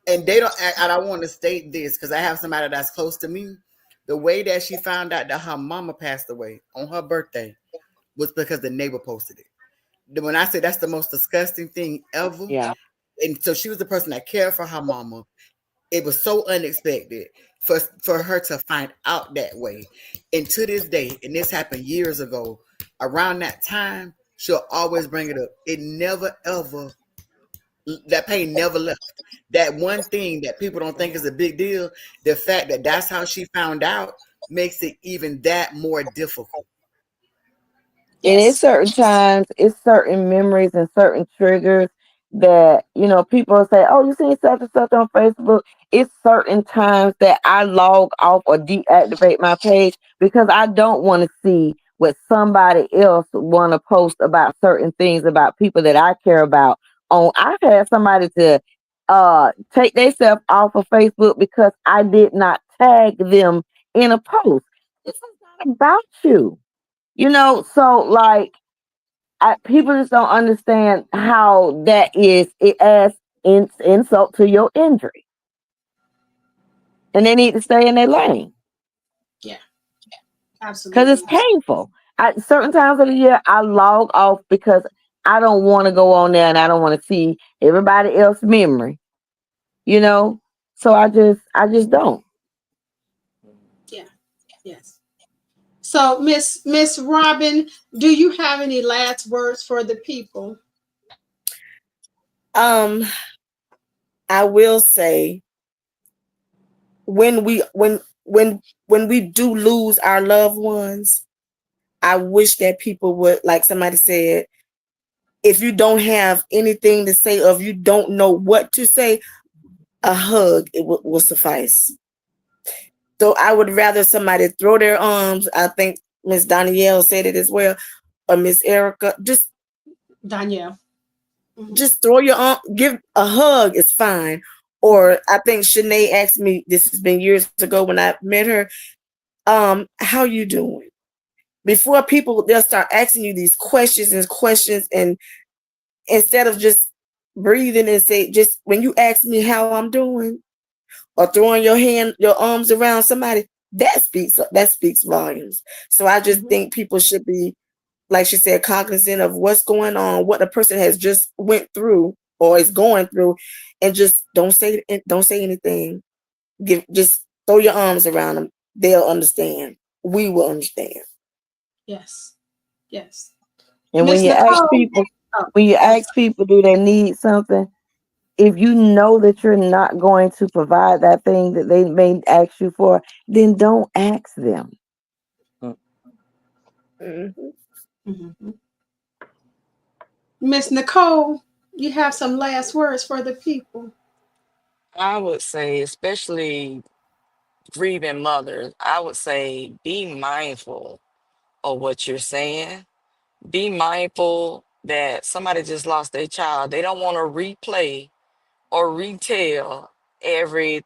And they don't. And I want to state this because I have somebody that's close to me. The way that she found out that her mama passed away on her birthday was because the neighbor posted it. When I say that's the most disgusting thing ever, Yeah. and so she was the person that cared for her mama. It was so unexpected for her to find out that way. And to this day, and this happened years ago, around that time, she'll always bring it up. It never ever, that pain never left. That one thing that people don't think is a big deal, the fact that that's how she found out makes it even that more difficult. And it's certain times, it's certain memories and certain triggers that, people say, oh, you seen such and such on Facebook. It's certain times that I log off or deactivate my page because I don't want to see what somebody else want to post about certain things about people that I care about. I've had somebody to take themselves off of Facebook because I did not tag them in a post. This is not about you. So like people just don't understand how that is. It adds insult to your injury, and they need to stay in their lane. Yeah, Because absolutely. it's painful. At certain times of the year, I log off because I don't want to go on there and I don't want to see everybody else's memory. So I just don't. Yeah. Yes. So Miss Robin, do you have any last words for the people? I will say when we do lose our loved ones, I wish that people would, like somebody said, if you don't have anything to say or if you don't know what to say, a hug will suffice. So I would rather somebody throw their arms. I think Miss Danielle said it as well, or Miss Erica. Danielle. Just throw your arm, give a hug is fine. Or I think Shanae asked me, this has been years ago when I met her, how you doing? Before people, they'll start asking you these questions, and instead of just breathing and say, just when you ask me how I'm doing, or throwing your arms around somebody, that speaks volumes. So I just think people should be, like she said, cognizant of what's going on, what the person has just went through or is going through, and just don't say anything. Just throw your arms around them. They'll understand. We will understand. Yes. Yes. And Miss when you ask people, do they need something? If you know that you're not going to provide that thing that they may ask you for, then don't ask them. Miss Nicole, you have some last words for the people. I would say, especially grieving mothers, I would say be mindful of what you're saying. Be mindful that somebody just lost their child. They don't want to replay or retell every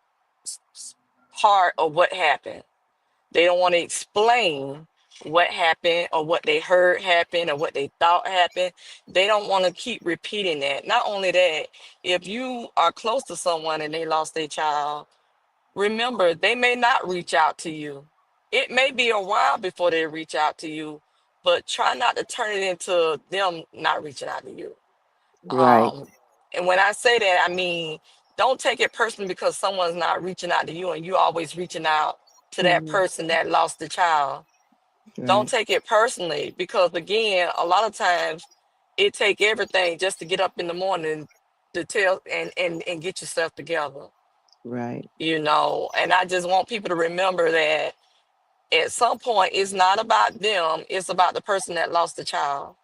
part of what happened. They don't want to explain what happened or what they heard happen or what they thought happened. They don't want to keep repeating that. Not only that, if you are close to someone and they lost their child, remember they may not reach out to you. It may be a while before they reach out to you, but try not to turn it into them not reaching out to you. Right. And when I say that, I mean, don't take it personally because someone's not reaching out to you and you always reaching out to that Mhm. person that lost the child. Don't Right. take it personally because again, a lot of times it take everything just to get up in the morning to tell and get yourself together, Right. and I just want people to remember that at some point it's not about them, it's about the person that lost the child.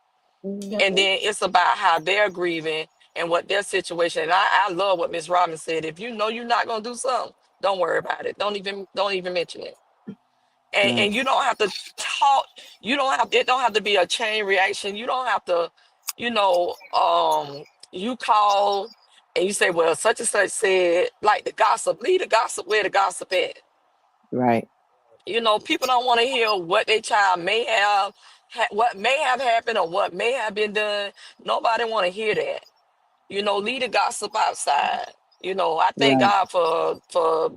Yeah. And then it's about how they're grieving and what their situation. And I love what Miss Robin said. If you know you're not gonna do something, don't worry about it. Don't even mention it. And Right. and you don't have to talk. It don't have to be a chain reaction. You don't have to, you know, you call and you say, well, such and such said, like the gossip, leave the gossip where the gossip at. Right. People don't want to hear what their child may have, what may have happened or what may have been done. Nobody want to hear that. Leave the gossip outside. I thank Right. God for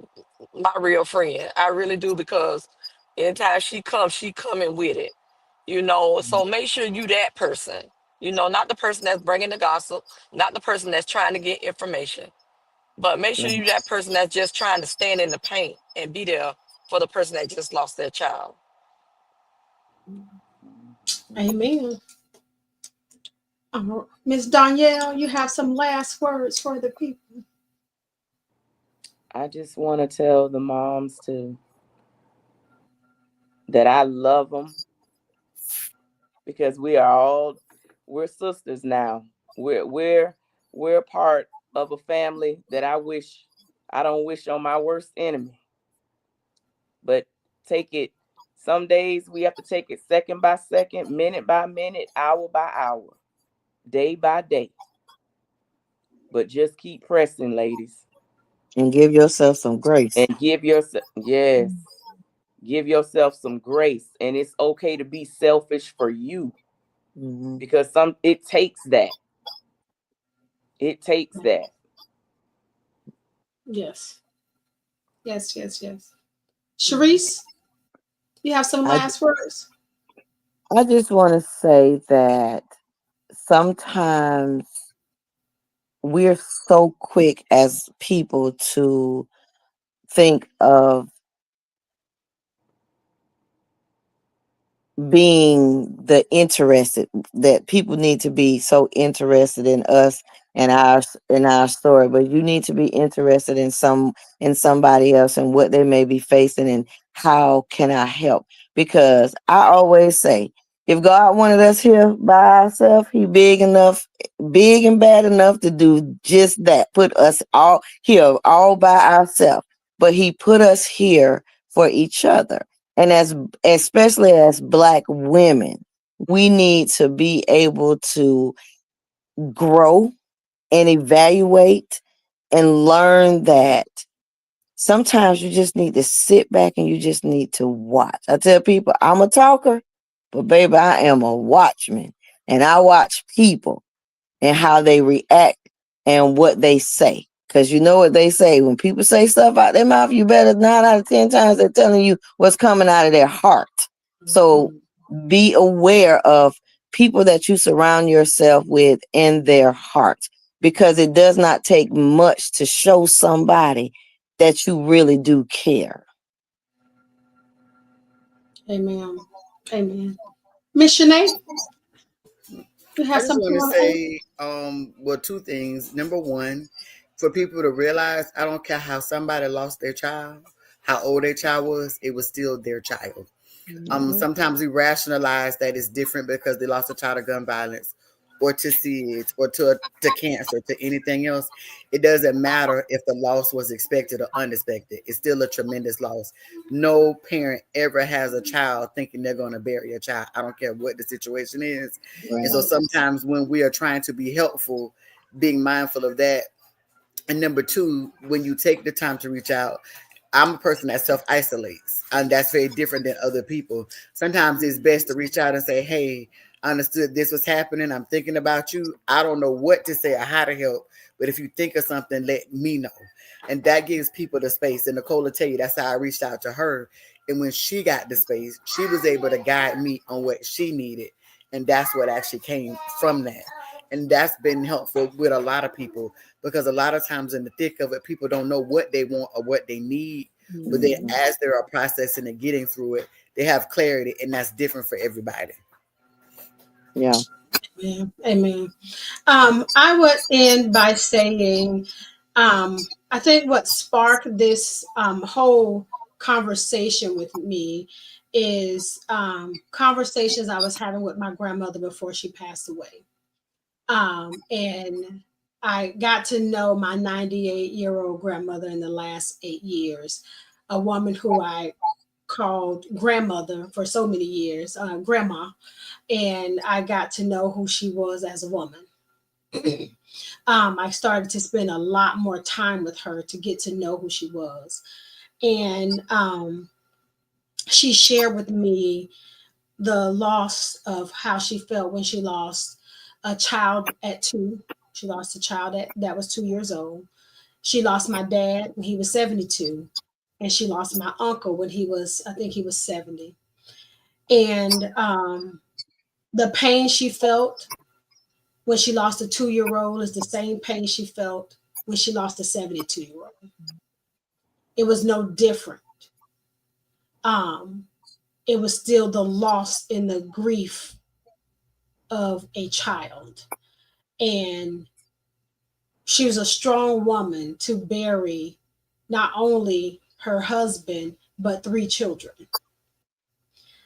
my real friend. I really do because anytime she comes, she coming with it. So make sure you that person. Not the person that's bringing the gossip, not the person that's trying to get information, but make sure you Right. that person that's just trying to stand in the paint and be there for the person that just lost their child. Amen. Miss Danielle, you have some last words for the people. I just want to tell the moms that I love them because we're sisters now. We're part of a family that I don't wish on my worst enemy. But take it, some days we have to take it second by second, minute by minute, hour by hour, day by day. But just keep pressing, ladies, And give yourself some grace. and give yourself some grace. And it's okay to be selfish for you Mhm. because it takes that. It takes that. Yes. Yes, yes, yes. Sharice, you have some I last words. I just want to say that sometimes we're so quick as people to think of being the interested, that people need to be so interested in us and our story, but you need to be interested in somebody else and what they may be facing and how can I help. Because I always say, if God wanted us here by ourselves, he big and bad enough to do just that, put us all here all by ourselves, but he put us here for each other. And especially as Black women, we need to be able to grow and evaluate and learn that sometimes you just need to sit back and you just need to watch. I tell people I'm a talker, but baby, I am a watchman, and I watch people and how they react and what they say. Because you know what they say, when people say stuff out their mouth, you better 9 out of 10 times they're telling you what's coming out of their heart. So be aware of people that you surround yourself with in their hearts, because it does not take much to show somebody that you really do care. Amen. Amen. Miss Shanae, you I have just something want to on that? say, well, two things. Number one, for people to realize, I don't care how somebody lost their child, how old their child was, it was still their child. Sometimes we rationalize that it's different because they lost a child to gun violence or to SIDS or to cancer, to anything else. It doesn't matter if the loss was expected or unexpected. It's still a tremendous loss. No parent ever has a child thinking they're going to bury a child. I don't care what the situation is. And so Right. sometimes when we are trying to be helpful, being mindful of that. And number two, when you take the time to reach out, I'm a person that self-isolates, and that's very different than other people. Sometimes it's best to reach out and say, hey, I understood this was happening. I'm thinking about you. I don't know what to say or how to help, but if you think of something, let me know. And that gives people the space. And Nicole will tell you that's how I reached out to her. And when she got the space, she was able to guide me on what she needed. And that's what actually came from that. And that's been helpful with a lot of people, because a lot of times in the thick of it, people don't know what they want or what they need. But then as they are processing and getting through it, they have clarity, and that's different for everybody. Yeah. Yeah, amen. I would end by saying, I think what sparked this whole conversation with me is conversations I was having with my grandmother before she passed away. And I got to know my 98-year-old grandmother in the last 8 years, a woman who I called grandmother for so many years, grandma, and I got to know who she was as a woman. I started to spend a lot more time with her to get to know who she was. And she shared with me the loss of how she felt when she lost a child at 2. She lost a child that was 2 years old. She lost my dad when he was 72. And she lost my uncle when I think he was 70. And the pain she felt when she lost a 2-year-old is the same pain she felt when she lost a 72-year-old. It was no different. It was still the loss and the grief of a child. And she was a strong woman to bury not only her husband, but 3 children.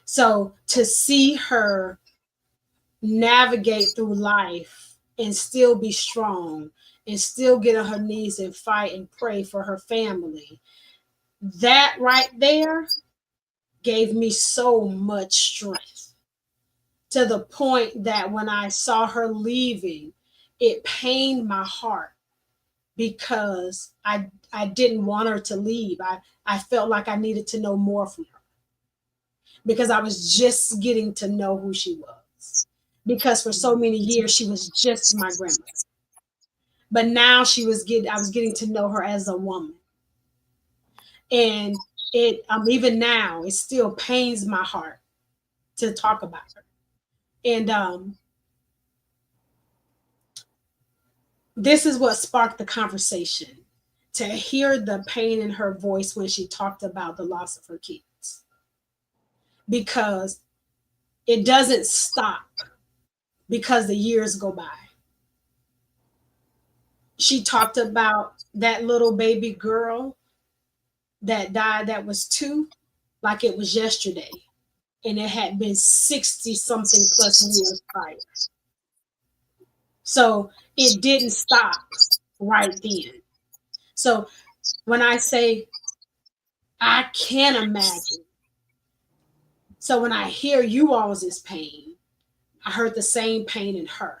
So to see her navigate through life and still be strong and still get on her knees and fight and pray for her family, that right there gave me so much strength, to the point that when I saw her leaving, it pained my heart, because I didn't want her to leave. I felt like I needed to know more from her, because I was just getting to know who she was. Because for so many years she was just my grandmother. But now I was getting to know her as a woman. And it even now it still pains my heart to talk about her. And this is what sparked the conversation, to hear the pain in her voice when she talked about the loss of her kids. Because it doesn't stop because the years go by. She talked about that little baby girl that died that was 2, like it was yesterday. And it had been 60 something plus years prior. So it didn't stop right then. So when I say I can't imagine, so when I hear you all's pain, I heard the same pain in her.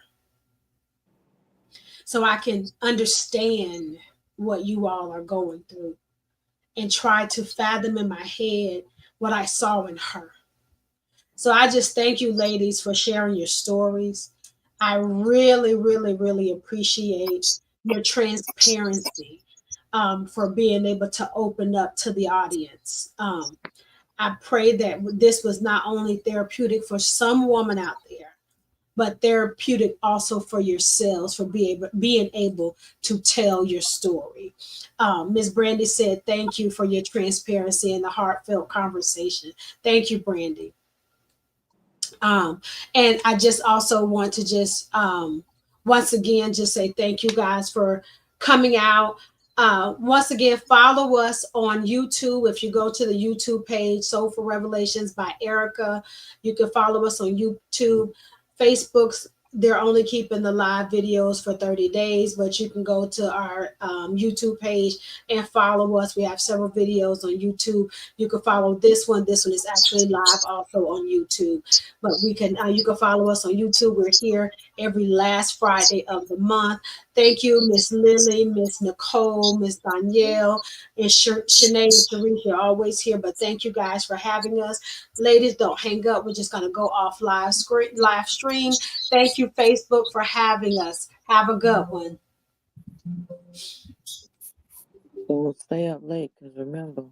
So I can understand what you all are going through and try to fathom in my head what I saw in her. So I just thank you, ladies, for sharing your stories. I really, really, really appreciate your transparency, for being able to open up to the audience. I pray that this was not only therapeutic for some woman out there, but therapeutic also for yourselves, for being able to tell your story. Ms. Brandy said, thank you for your transparency and the heartfelt conversation. Thank you, Brandy. And I just also want to just once again just say thank you guys for coming out. Once again, follow us on YouTube. If you go to the YouTube page, Soulful Revelations by Erica, you can follow us on YouTube, Facebook's they're only keeping the live videos for 30 days, but you can go to our YouTube page and follow us. We have several videos on YouTube. You can follow this one. This one is actually live also on YouTube. But we can you can follow us on YouTube. We're here every last Friday of the month. Thank you, Miss Lily, Miss Nicole, Miss Danielle, and Shanae and Teresa. You're always here. But thank you guys for having us. Ladies, don't hang up. We're just going to go off live stream. Thank you, Facebook, for having us. Have a good one. So we'll stay up late because remember,